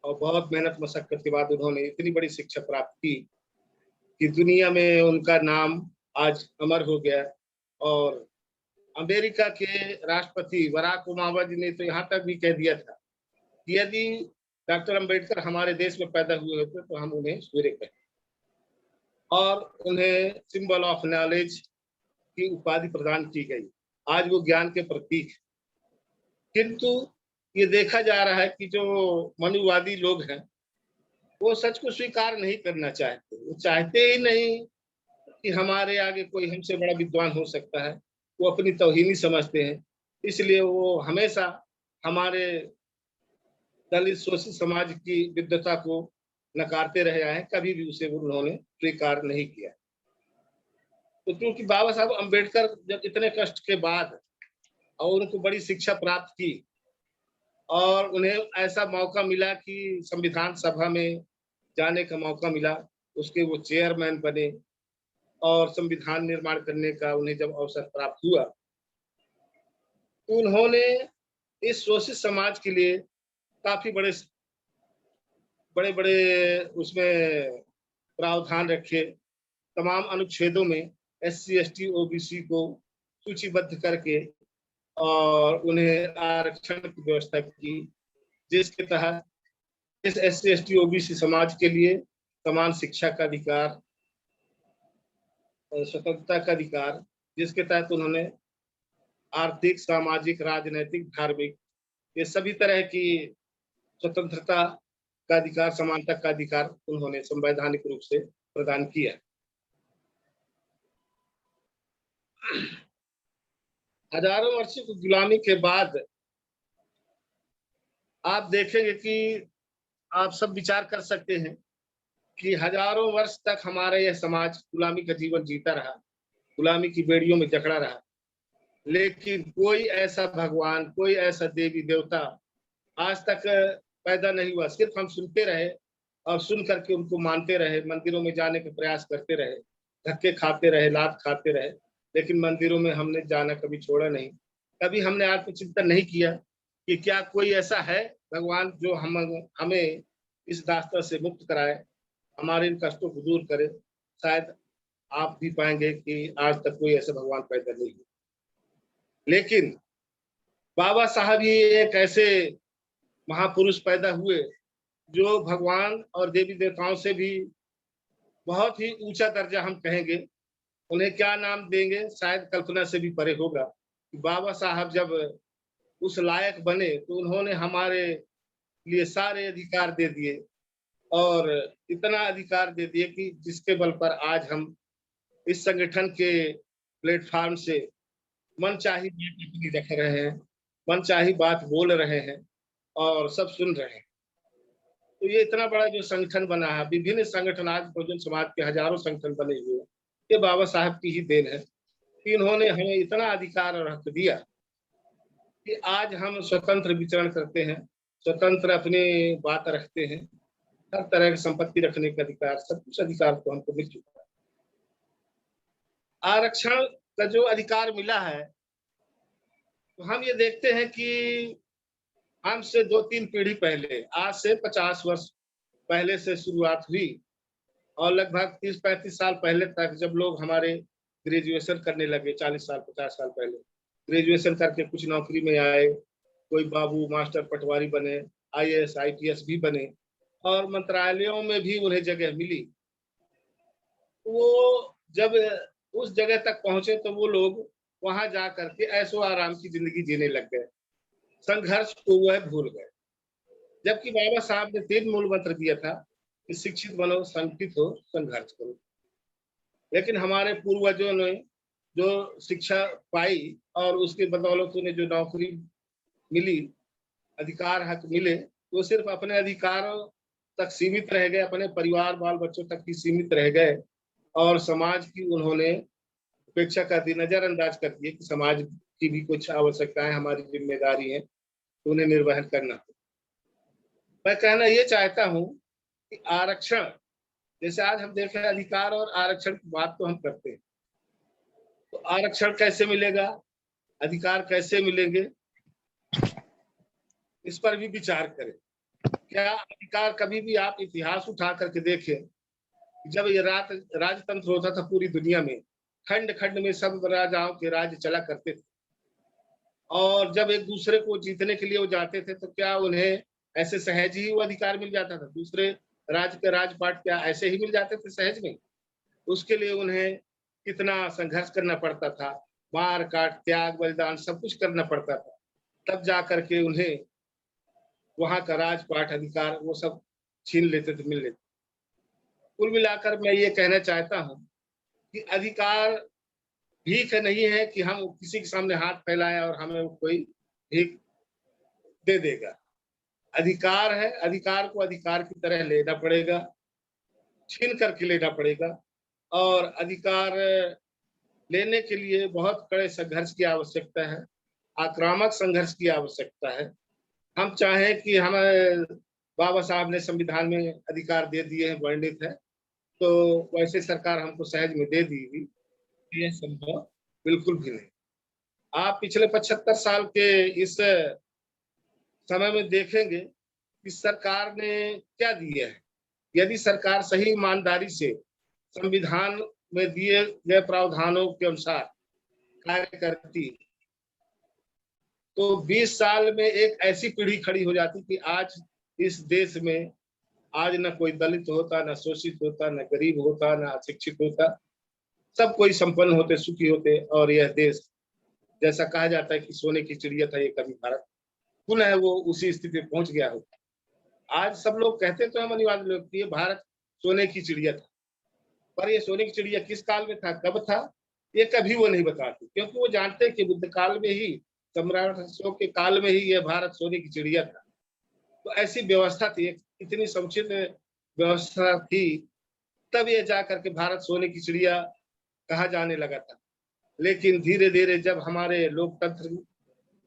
और बहुत मेहनत मशक्कत के बाद उन्होंने इतनी बड़ी शिक्षा प्राप्त की कि दुनिया में उनका नाम आज अमर हो गया। और अमेरिका के राष्ट्रपति बराक ओबामा जी ने तो यहाँ तक भी कह दिया था कि यदि डॉक्टर अंबेडकर हमारे देश में पैदा हुए होते तो हम उन्हें सूर्य कहते, और उन्हें सिंबल ऑफ नॉलेज की उपाधि प्रदान की गई। आज वो ज्ञान के प्रतीक। किंतु ये देखा जा रहा है कि जो मनुवादी लोग हैं वो सच को स्वीकार नहीं करना चाहते। वो चाहते ही नहीं कि हमारे आगे कोई हमसे बड़ा विद्वान हो सकता है। वो अपनी तौहीनी समझते हैं, इसलिए वो हमेशा हमारे दलित शोषित समाज की विद्वता को नकारते रहे हैं, कभी भी उसे उन्होंने स्वीकार नहीं किया। तो क्योंकि बाबा साहब अंबेडकर जब इतने कष्ट के बाद और उनको बड़ी शिक्षा प्राप्त की और उन्हें ऐसा मौका मिला कि संविधान सभा में जाने का मौका मिला, उसके वो चेयरमैन बने और संविधान निर्माण करने का उन्हें जब अवसर प्राप्त हुआ तो उन्होंने इस शोषित समाज के लिए काफी बड़े बड़े उसमें प्रावधान रखे। तमाम अनुच्छेदों में SC ST OBC को सूचीबद्ध करके और उन्हें आरक्षण की व्यवस्था की, जिसके तहत इस SC ST OBC समाज के लिए समान शिक्षा का अधिकार, स्वतंत्रता का अधिकार, जिसके तहत उन्होंने आर्थिक, सामाजिक, राजनीतिक, धार्मिक, ये सभी तरह की स्वतंत्रता का अधिकार, समानता का अधिकार उन्होंने संवैधानिक रूप से प्रदान किया। हजारों वर्षों की गुलामी के बाद आप देखेंगे कि आप सब विचार कर सकते हैं कि हजारों वर्ष तक हमारा यह समाज गुलामी का जीवन जीता रहा, गुलामी की बेड़ियों में जकड़ा रहा, लेकिन कोई ऐसा भगवान, कोई ऐसा देवी देवता आज तक पैदा नहीं हुआ। सिर्फ हम सुनते रहे और सुन करके उनको मानते रहे, मंदिरों में जाने का प्रयास करते रहे, धक्के खाते रहे, लात खाते रहे, लेकिन मंदिरों में हमने जाना कभी छोड़ा नहीं। कभी हमने आत्मचिंतन नहीं किया कि क्या कोई ऐसा है भगवान जो हमें इस दास्ता से मुक्त कराए, हमारे इन कष्टों को दूर करे। शायद आप भी पाएंगे कि आज तक कोई ऐसा भगवान पैदा नहीं हुआ। लेकिन बाबा साहब ही एक ऐसे महापुरुष पैदा हुए जो भगवान और देवी देवताओं से भी बहुत ही ऊंचा दर्जा हम कहेंगे। उन्हें क्या नाम देंगे, शायद कल्पना से भी परे होगा। बाबा साहब जब उस लायक बने तो उन्होंने हमारे लिए सारे अधिकार दे दिए, और इतना अधिकार दे दिए कि जिसके बल पर आज हम इस संगठन के प्लेटफॉर्म से मनचाही बात अपनी रख रहे हैं, मनचाही बात बोल रहे हैं और सब सुन रहे हैं। तो ये इतना बड़ा जो संगठन बना है, विभिन्न संगठन, आज बहुजन समाज के हजारों संगठन बने हुए, ये बाबा साहब की ही देन है कि इन्होंने हमें इतना अधिकार और हक दिया कि आज हम स्वतंत्र विचरण करते हैं, स्वतंत्र अपनी बात रखते हैं, हर तरह की संपत्ति रखने का अधिकार, सब कुछ अधिकार तो हमको मिल चुका है। आरक्षण का जो अधिकार मिला है, तो हम ये देखते हैं कि हमसे 2-3 पीढ़ी पहले, आज से 50 वर्ष पहले से शुरुआत हुई और लगभग 30-35 साल पहले तक जब लोग हमारे ग्रेजुएशन करने लगे, 40 साल 50 साल पहले ग्रेजुएशन करके कुछ नौकरी में आए, कोई बाबू मास्टर पटवारी बने, आईएएस आईपीएस भी बने और मंत्रालयों में भी उन्हें जगह मिली। वो जब उस जगह तक पहुंचे तो वो लोग वहां जा करके ऐशो आराम की जिंदगी जीने लग गए, संघर्ष को वह भूल गए। जबकि बाबा साहब ने 3 मूल मंत्र दिया था कि शिक्षित बनो, संगठित हो, संघर्ष करो। लेकिन हमारे पूर्वजों ने जो शिक्षा पाई और उसके बदौलत उन्हें जो नौकरी मिली, अधिकार हक मिले, वो सिर्फ अपने अधिकारों तक सीमित रह गए, अपने परिवार बाल बच्चों तक ही सीमित रह गए और समाज की उन्होंने उपेक्षा कर दी, नजरअंदाज कर दिए कि समाज की भी कुछ आवश्यकताएं, हमारी जिम्मेदारी है, तो उन्हें निर्वहन करना है। मैं कहना ये चाहता हूं कि आरक्षण, जैसे आज हम देखें अधिकार और आरक्षण की बात तो हम करते हैं, तो आरक्षण कैसे मिलेगा, अधिकार कैसे मिलेंगे, इस पर भी विचार करें। क्या अधिकार, कभी भी आप इतिहास उठा करके देखें, जब ये राजतंत्र होता था पूरी दुनिया में, खंड खंड में सब राजाओं के राज्य चला करते थे और जब एक दूसरे को जीतने के लिए वो जाते थे तो क्या उन्हें ऐसे सहज ही वो अधिकार मिल जाता था? दूसरे राज्य के राजपाट क्या ऐसे ही मिल जाते थे सहज में? उसके लिए उन्हें कितना संघर्ष करना पड़ता था, मार काट, त्याग, बलिदान सब कुछ करना पड़ता था, तब जा करके उन्हें वहां का राजपाट, अधिकार वो सब छीन लेते थे, मिल लेते। कुल मिलाकर मैं ये कहना चाहता हूँ कि अधिकार भीख नहीं है कि हम किसी के सामने हाथ फैलाएं और हमें कोई भीख दे देगा। अधिकार है, अधिकार को अधिकार की तरह लेना पड़ेगा, छीन करके लेना पड़ेगा और अधिकार लेने के लिए बहुत कड़े संघर्ष की आवश्यकता है, आक्रामक संघर्ष की आवश्यकता है। हम चाहें कि हमें बाबा साहब ने संविधान में अधिकार दे दिए हैं, वर्णित है, तो वैसे सरकार हमको सहज में दे दी हुई, ये संभव बिल्कुल भी नहीं। आप पिछले 75 साल के इस समय में देखेंगे कि सरकार ने क्या दिया है। यदि सरकार सही ईमानदारी से संविधान में दिए गए प्रावधानों के अनुसार कार्य करती, तो 20 साल में एक ऐसी पीढ़ी खड़ी हो जाती कि आज इस देश में आज न कोई दलित होता, न शोषित होता, न गरीब होता, न अशिक्षित होता, सब कोई संपन्न होते, सुखी होते और यह देश, जैसा कहा जाता है कि सोने की चिड़िया था ये कभी भारत, पुनः वो उसी स्थिति में पहुंच गया होता। आज सब लोग कहते तो हम अनिवार्य लोग कि ये भारत सोने की चिड़िया था, पर ये सोने की चिड़िया किस काल में था, कब था, ये कभी वो नहीं बताते, क्योंकि वो जानते हैं कि बुद्ध काल में ही, सम्राट अशोक के काल में ही यह भारत सोने की चिड़िया था। तो ऐसी व्यवस्था थी, इतनी समुचित व्यवस्था थी, तब ये जा करके भारत सोने की चिड़िया कहा जाने लगा था। लेकिन धीरे धीरे जब हमारे लोकतंत्र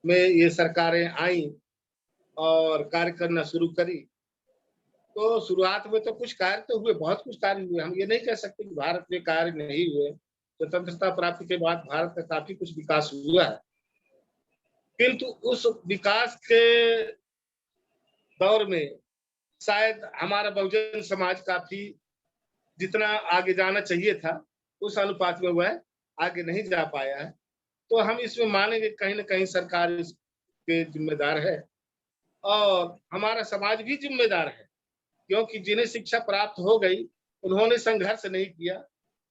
में ये सरकारें आई और कार्य करना शुरू करी, तो शुरुआत में तो कुछ कार्य तो हुए, बहुत कुछ कार्य हुए, हम ये नहीं कह सकते कि भारत में कार्य नहीं हुए। स्वतंत्रता प्राप्ति के बाद भारत का काफी कुछ विकास हुआ है, किंतु उस विकास के दौर में शायद हमारा बहुजन समाज काफी जितना आगे जाना चाहिए था उस अनुपात में वह आगे नहीं जा पाया है। तो हम इसमें मानेंगे कहीं ना कहीं सरकार इसके जिम्मेदार है और हमारा समाज भी जिम्मेदार है, क्योंकि जिन्हें शिक्षा प्राप्त हो गई उन्होंने संघर्ष नहीं किया,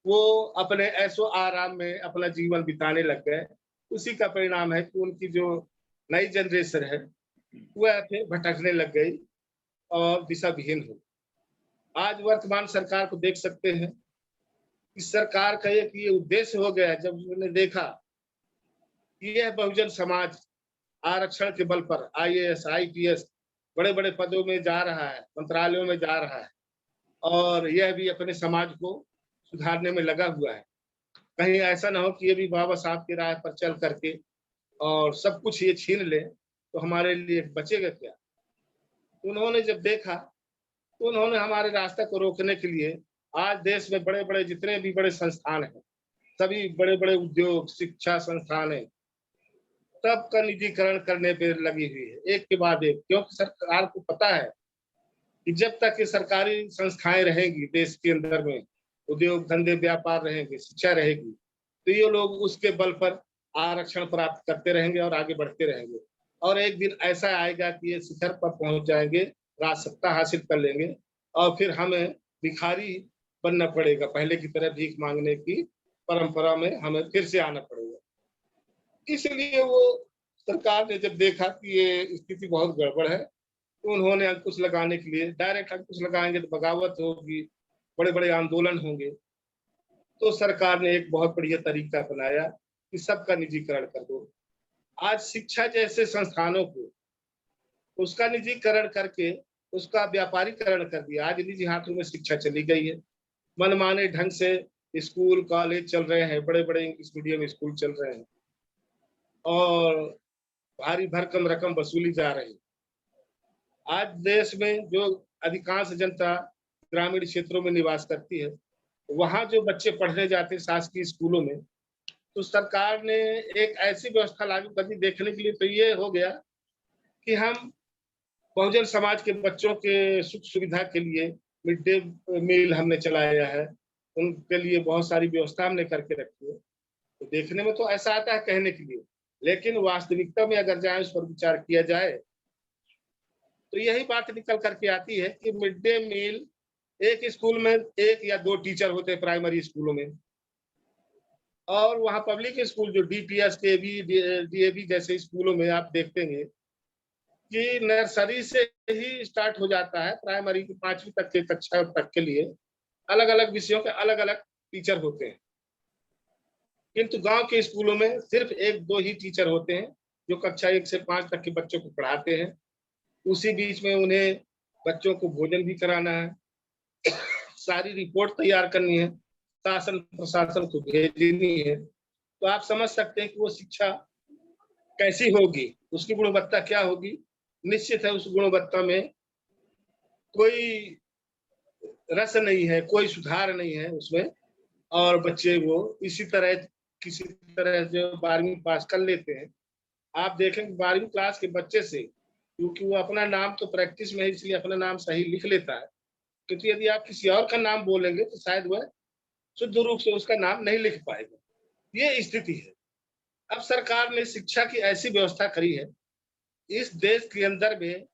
वो अपने ऐशो आराम में अपना जीवन बिताने लग गए। उसी का परिणाम है कि उनकी जो नई जनरेशन है वह फिर भटकने लग गई और दिशा विहीन हो। आज वर्तमान सरकार को देख सकते हैं, इस सरकार का एक ये उद्देश्य हो गया जब उन्होंने देखा कि यह बहुजन समाज आरक्षण के बल पर आईएएस आईपीएस बड़े बड़े पदों में जा रहा है, मंत्रालयों में जा रहा है और यह भी अपने समाज को सुधारने में लगा हुआ है। कहीं ऐसा ना हो कि ये भी बाबा साहब की राह पर चल करके और सब कुछ ये छीन ले, तो हमारे लिए बचेगा क्या? उन्होंने जब देखा तो उन्होंने हमारे रास्ते को रोकने के लिए आज देश में बड़े बड़े जितने भी बड़े संस्थान हैं, सभी बड़े बड़े उद्योग, शिक्षा संस्थान है, सबका निजीकरण करने पे लगी हुई है, एक के बाद एक। क्योंकि सरकार को पता है कि जब तक ये सरकारी संस्थाएं रहेंगी देश के अंदर में, उद्योग धंधे व्यापार रहेंगे, शिक्षा रहेगी, तो ये लोग उसके बल पर आरक्षण प्राप्त करते रहेंगे और आगे बढ़ते रहेंगे। और एक दिन ऐसा आएगा कि ये शिखर पर पहुंच जाएंगे, राजसत्ता हासिल कर लेंगे और फिर हमें भिखारी बनना पड़ेगा, पहले की तरह भीख मांगने की परंपरा में हमें फिर से आना पड़ेगा। इसलिए वो सरकार ने जब देखा कि ये स्थिति बहुत गड़बड़ है, तो उन्होंने अंकुश लगाने के लिए, डायरेक्ट अंकुश लगाएंगे तो बगावत होगी, बड़े बड़े आंदोलन होंगे, तो सरकार ने एक बहुत बढ़िया तरीका अपनाया कि सबका निजीकरण कर दो। आज शिक्षा जैसे संस्थानों को उसका निजीकरण करके उसका व्यापारीकरण कर दिया। आज निजी हाथों में शिक्षा चली गई है, मनमाने ढंग से स्कूल कॉलेज चल रहे हैं, बड़े बड़े इंग्लिश मीडियम स्कूल चल रहे हैं और भारी भरकम रकम वसूली जा रही है। आज देश में जो अधिकांश जनता ग्रामीण क्षेत्रों में निवास करती है, वहां जो बच्चे पढ़ने जाते हैं शासकीय स्कूलों में, तो सरकार ने एक ऐसी व्यवस्था लागू कर दी देखने के लिए। तो ये हो गया कि हम बहुजन समाज के बच्चों के सुख सुविधा के लिए मिड डे मील हमने चलाया है, उनके लिए बहुत सारी व्यवस्था हमने करके रखी है। तो देखने में तो ऐसा आता है कहने के लिए, लेकिन वास्तविकता में अगर जाए उस पर विचार किया जाए तो यही बात निकल करके आती है कि मिड डे मील एक स्कूल में 1 या 2 टीचर होते हैं प्राइमरी स्कूलों में, और वहाँ पब्लिक स्कूल जो डीपीएस केवी डीएवी जैसे स्कूलों में आप देखेंगे कि नर्सरी से ही स्टार्ट हो जाता है, प्राइमरी की 5वीं तक के कक्षा तक के लिए अलग अलग विषयों के अलग अलग टीचर होते हैं। किंतु गांव के स्कूलों में सिर्फ 1-2 ही टीचर होते हैं जो कक्षा 1 से 5 तक के बच्चों को पढ़ाते हैं। उसी बीच में उन्हें बच्चों को भोजन भी कराना है, सारी रिपोर्ट तैयार करनी है, शासन प्रशासन को भेजनी है। तो आप समझ सकते हैं कि वो शिक्षा कैसी होगी, उसकी गुणवत्ता क्या होगी। निश्चित है उस गुणवत्ता में कोई रस नहीं है, कोई सुधार नहीं है उसमें, और बच्चे वो इसी तरह किसी तरह जो 12वीं पास कर लेते हैं। आप देखें 12वीं क्लास के बच्चे से, क्योंकि वो अपना नाम तो प्रैक्टिस में है इसलिए अपना नाम सही लिख लेता है, क्योंकि यदि आप किसी और का नाम बोलेंगे तो शायद वह शुद्ध रूप से उसका नाम नहीं लिख पाएगा। ये स्थिति है। अब सरकार ने शिक्षा की ऐसी व्यवस्था करी है, इस देश के अंदर में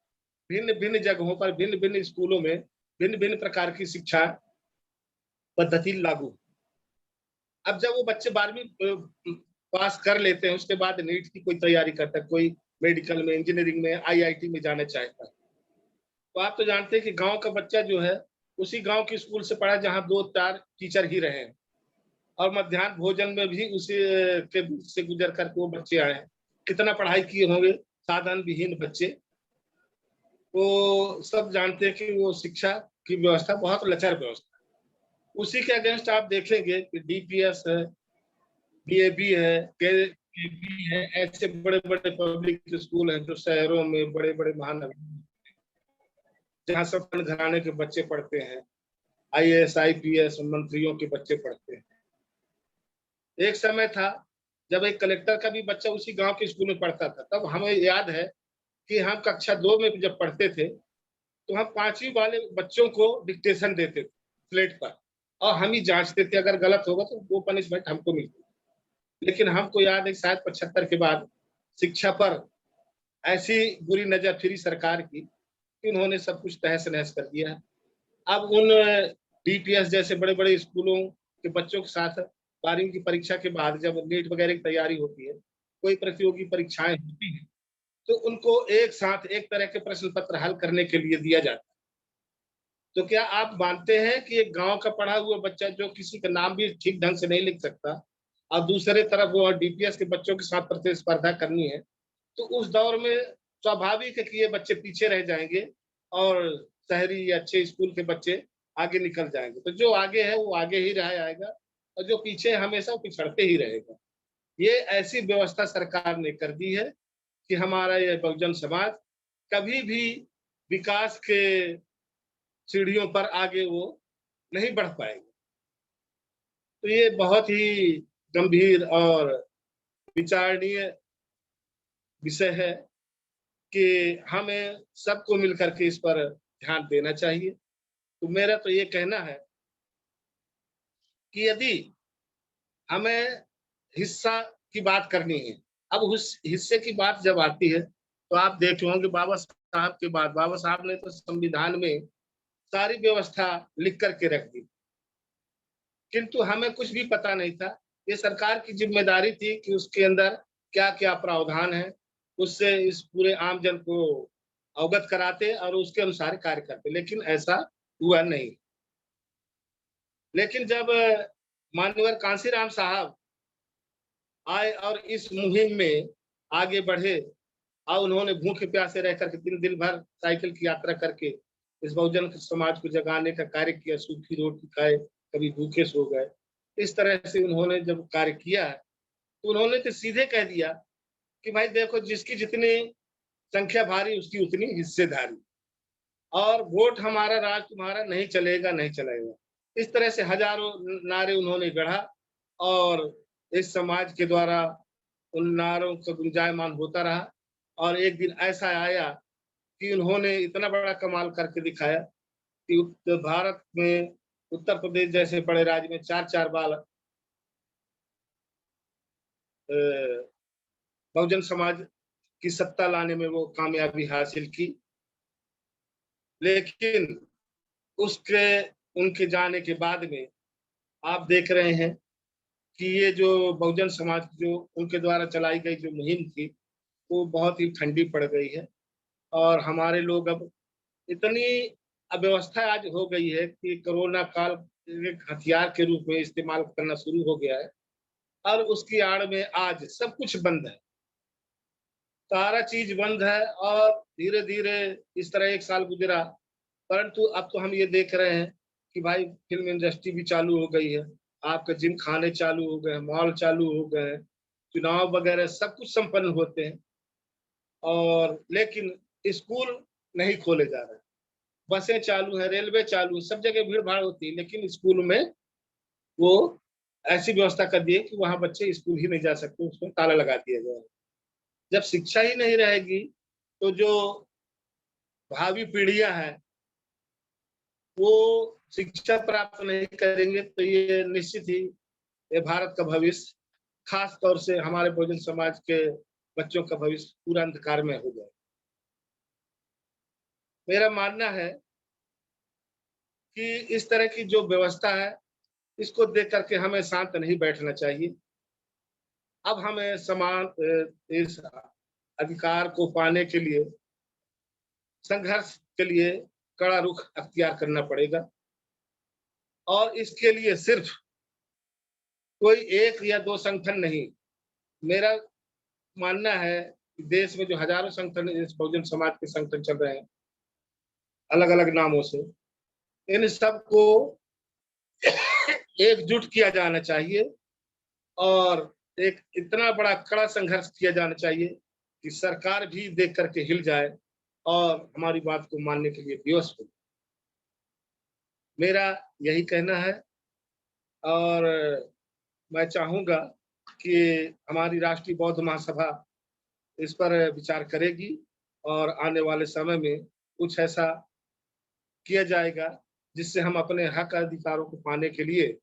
भिन्न भिन्न जगहों पर भिन्न भिन्न स्कूलों में भिन्न भिन्न प्रकार की शिक्षा पद्धति लागू। अब जब वो बच्चे 12वीं पास कर लेते हैं, उसके बाद नीट की कोई तैयारी करता है, कोई मेडिकल में, इंजीनियरिंग में, आईआईटी में जाना चाहता है, तो आप तो जानते हैं कि गांव का बच्चा जो है उसी गांव के स्कूल से पढ़ा जहां 2-4 टीचर ही रहे हैं, और मध्याह्न भोजन में भी उसी के बीच से गुजर करके वो बच्चे आए हैं। कितना पढ़ाई किए होंगे साधन विहीन बच्चे। वो सब जानते हैं कि वो शिक्षा की व्यवस्था बहुत लचर व्यवस्था। उसी के अगेंस्ट आप देखेंगे कि डीपीएस है, डीएवी है, केवी है, ऐसे बड़े बड़े पब्लिक स्कूल हैं जो शहरों में बड़े बड़े महानगर जहाँ सब घराने के बच्चे पढ़ते हैं, आईएएस आईपीएस मंत्रियों के बच्चे पढ़ते हैं। एक समय था जब एक कलेक्टर का भी बच्चा उसी गांव के स्कूल में पढ़ता था। तब हमें याद है कि हम कक्षा 2 में जब पढ़ते थे तो हम 5वीं वाले बच्चों को डिक्टेशन देते थे स्लेट पर, और हम ही जांचते थे, अगर गलत होगा तो वो पनिशमेंट हमको मिलती। लेकिन हमको याद है शायद 75 के बाद शिक्षा पर ऐसी बुरी नजर फिरी सरकार की कि उन्होंने सब कुछ तहस नहस कर दिया है। अब उन डीपीएस जैसे बड़े बड़े स्कूलों के बच्चों के साथ 12वीं की परीक्षा के बाद जब नीट वगैरह की तैयारी होती है, कोई प्रतियोगी परीक्षाएं होती हैं, तो उनको एक साथ एक तरह के प्रश्न पत्र हल करने के लिए दिया जाता है। तो क्या आप मानते हैं कि एक गांव का पढ़ा हुआ बच्चा जो किसी का नाम भी ठीक ढंग से नहीं लिख सकता, और दूसरे तरफ वो डीपीएस के बच्चों के साथ प्रतिस्पर्धा करनी है, तो उस दौर में स्वाभाविक है कि ये बच्चे पीछे रह जाएंगे और शहरी या अच्छे स्कूल के बच्चे आगे निकल जाएंगे। तो जो आगे है वो आगे ही रह आएगा और जो पीछे हमेशा पिछड़ते ही रहेगा। ये ऐसी व्यवस्था सरकार ने कर दी है कि हमारा ये बहुजन समाज कभी भी विकास के सीढ़ियों पर आगे वो नहीं बढ़ पाएंगे। तो ये बहुत ही गंभीर और विचारणीय विषय है कि हमें सबको मिलकर के इस पर ध्यान देना चाहिए। तो मेरा तो ये कहना है कि यदि हमें हिस्सा की बात करनी है, अब उस हिस्से की बात जब आती है तो आप देखे होंगे बाबा साहब के बाद बाबा साहब ने तो संविधान में सारी व्यवस्था लिख करके रख दी, किंतु हमें कुछ भी पता नहीं था। ये सरकार की जिम्मेदारी थी कि उसके अंदर क्या क्या प्रावधान है, उससे इस पूरे आम जन को अवगत कराते और उसके अनुसार कार्य करते, लेकिन ऐसा हुआ नहीं। लेकिन जब माननीय कांशीराम साहब आए और इस मुहिम में आगे बढ़े और उन्होंने भूखे प्यासे रह करके दिन भर साइकिल की यात्रा करके इस बहुजन समाज को जगाने का कार्य किया, सूखी रोटी खाए, कभी भूखे सो गए। इस तरह से उन्होंने जब कार्य किया तो उन्होंने तो सीधे कह दिया कि भाई देखो, जिसकी जितनी संख्या भारी उसकी उतनी हिस्सेदारी, और वोट हमारा राज तुम्हारा नहीं चलेगा, नहीं चलेगा। इस तरह से हजारों नारे उन्होंने गढ़ा और इस समाज के द्वारा उन नारों का गुंजायमान होता रहा। और एक दिन ऐसा आया कि उन्होंने इतना बड़ा कमाल करके दिखाया कि भारत में उत्तर प्रदेश जैसे बड़े राज्य में 4-4 बार बहुजन समाज की सत्ता लाने में वो कामयाबी हासिल की। लेकिन उसके उनके जाने के बाद में आप देख रहे हैं कि ये जो बहुजन समाज जो उनके द्वारा चलाई गई जो मुहिम थी वो बहुत ही ठंडी पड़ गई है। और हमारे लोग अब इतनी अव्यवस्था आज हो गई है कि कोरोना काल एक हथियार के रूप में इस्तेमाल करना शुरू हो गया है और उसकी आड़ में आज सब कुछ बंद है, सारा चीज बंद है। और धीरे धीरे इस तरह एक साल गुजरा, परंतु अब तो हम ये देख रहे हैं कि भाई फिल्म इंडस्ट्री भी चालू हो गई है, आपके जिम खाने चालू हो गए, मॉल चालू हो गए, चुनाव वगैरह सब कुछ संपन्न होते हैं। और लेकिन स्कूल नहीं खोले जा रहे, बसें चालू है, रेलवे चालू, सब जगह भीड़ भाड़ होती है, लेकिन स्कूल में वो ऐसी व्यवस्था कर दी है कि वहां बच्चे स्कूल ही नहीं जा सकते, उसमें ताला लगा दिया गया है। जब शिक्षा ही नहीं रहेगी तो जो भावी पीढ़ियां हैं वो शिक्षा प्राप्त नहीं करेंगे तो ये निश्चित ही ये भारत का भविष्य, खास तौर से हमारे बहुजन समाज के बच्चों का भविष्य पूरा अंधकार में हो जाए। मेरा मानना है कि इस तरह की जो व्यवस्था है इसको देख करके हमें शांत नहीं बैठना चाहिए। अब हमें समान इस अधिकार को पाने के लिए संघर्ष के लिए कड़ा रुख अख्तियार करना पड़ेगा। और इसके लिए सिर्फ कोई एक या दो संगठन नहीं, मेरा मानना है कि देश में जो हजारों संगठन इस बहुजन समाज के संगठन चल रहे हैं अलग अलग नामों से, इन सबको एकजुट किया जाना चाहिए और एक इतना बड़ा कड़ा संघर्ष किया जाना चाहिए कि सरकार भी देख करके हिल जाए और हमारी बात को मानने के लिए विवश हो। मेरा यही कहना है। और मैं चाहूंगा कि हमारी राष्ट्रीय बौद्ध महासभा इस पर विचार करेगी और आने वाले समय में कुछ ऐसा किया जाएगा जिससे हम अपने हक अधिकारों को पाने के लिए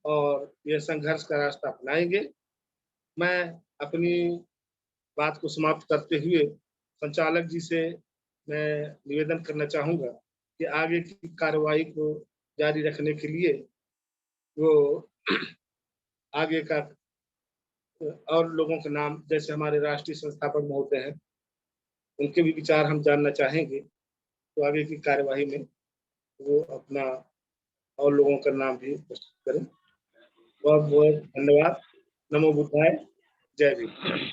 और यह संघर्ष का रास्ता अपनाएंगे। मैं अपनी बात को समाप्त करते हुए संचालक जी से मैं निवेदन करना चाहूंगा कि आगे की कार्रवाई को जारी रखने के लिए वो आगे का और लोगों के नाम, जैसे हमारे राष्ट्रीय संस्थापक महोदय हैं, उनके भी विचार हम जानना चाहेंगे। तो आगे की कार्यवाही में वो अपना और लोगों का नाम भी प्रस्तुत करें। बहुत बहुत धन्यवाद। नमो बुद्धाय। जय भीम।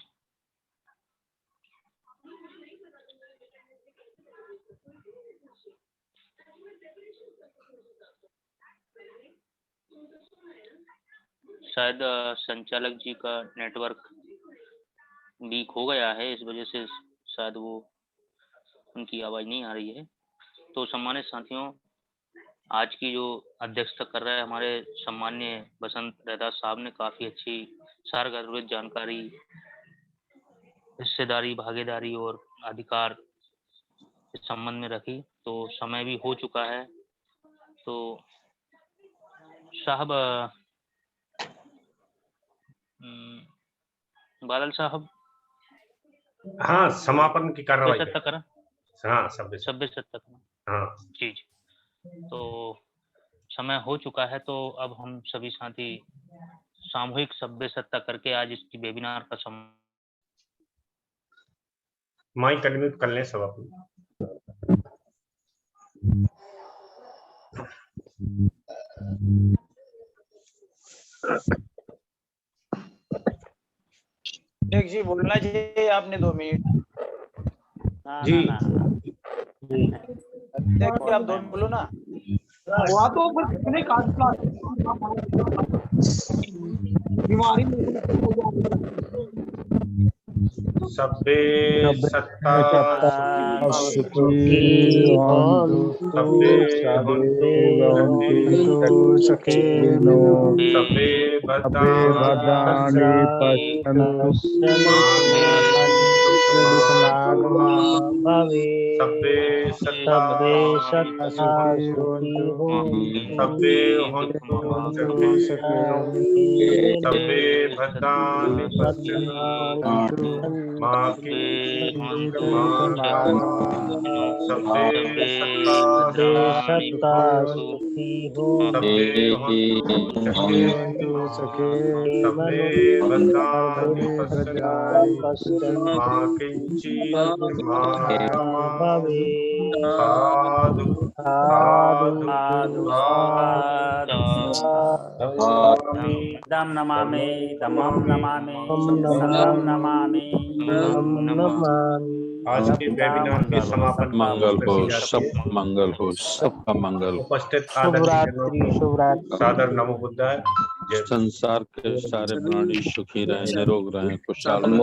शायद संचालक जी का नेटवर्क वीक हो गया है, इस वजह से शायद वो उनकी आवाज नहीं आ रही है। तो सम्मानित साथियों, आज की जो अध्यक्षता कर रहे हैं हमारे सम्मान्य बसंत रैदास साहब ने काफी अच्छी सारगर्भित जानकारी, हिस्सेदारी, भागीदारी और अधिकार इस संबंध में रखी। तो समय भी हो चुका है, तो साहब बादल साहब, हाँ, समापन की कार्रवाई सत्ता करा, हाँ सभ्य सत्ता करा, हाँ जी। तो समय हो चुका है, तो अब हम सभी साथी सामूहिक सभ्य सत्ता करके आज इसकी वेबिनार का माइक अनम्यूट कर लें सब अपनी। अध्यक्ष जी बोलना चाहिए आपने 2 मिनट। जी अध्यक्ष जी आप 2 मिनट बोलो ना। सभ्य सत्ता सुखी होन्तु सभ्य सखेनो सभ्य भद्राणि पश्यन्तु सभ्य सत्ता सभ्य होन्तु सभ्य भद्राणि पश्यन्तु मा किञ्चित् सभ्य सत्ता सभ्य होन्तु सभ्य भद्राणि पश्यन्तु मा किञ्चित् साधु दम नमामि धम्मं नमामि संघं नमामि। आज के वेबिनार के समापन मंगल हो, सब मंगल हो, सबका मंगल। उपस्थित आदरणीय सादर नमो बुद्धाय। संसार के सारे प्राणी सुखी रहें, निरोग रहें, खुशहाल रहें।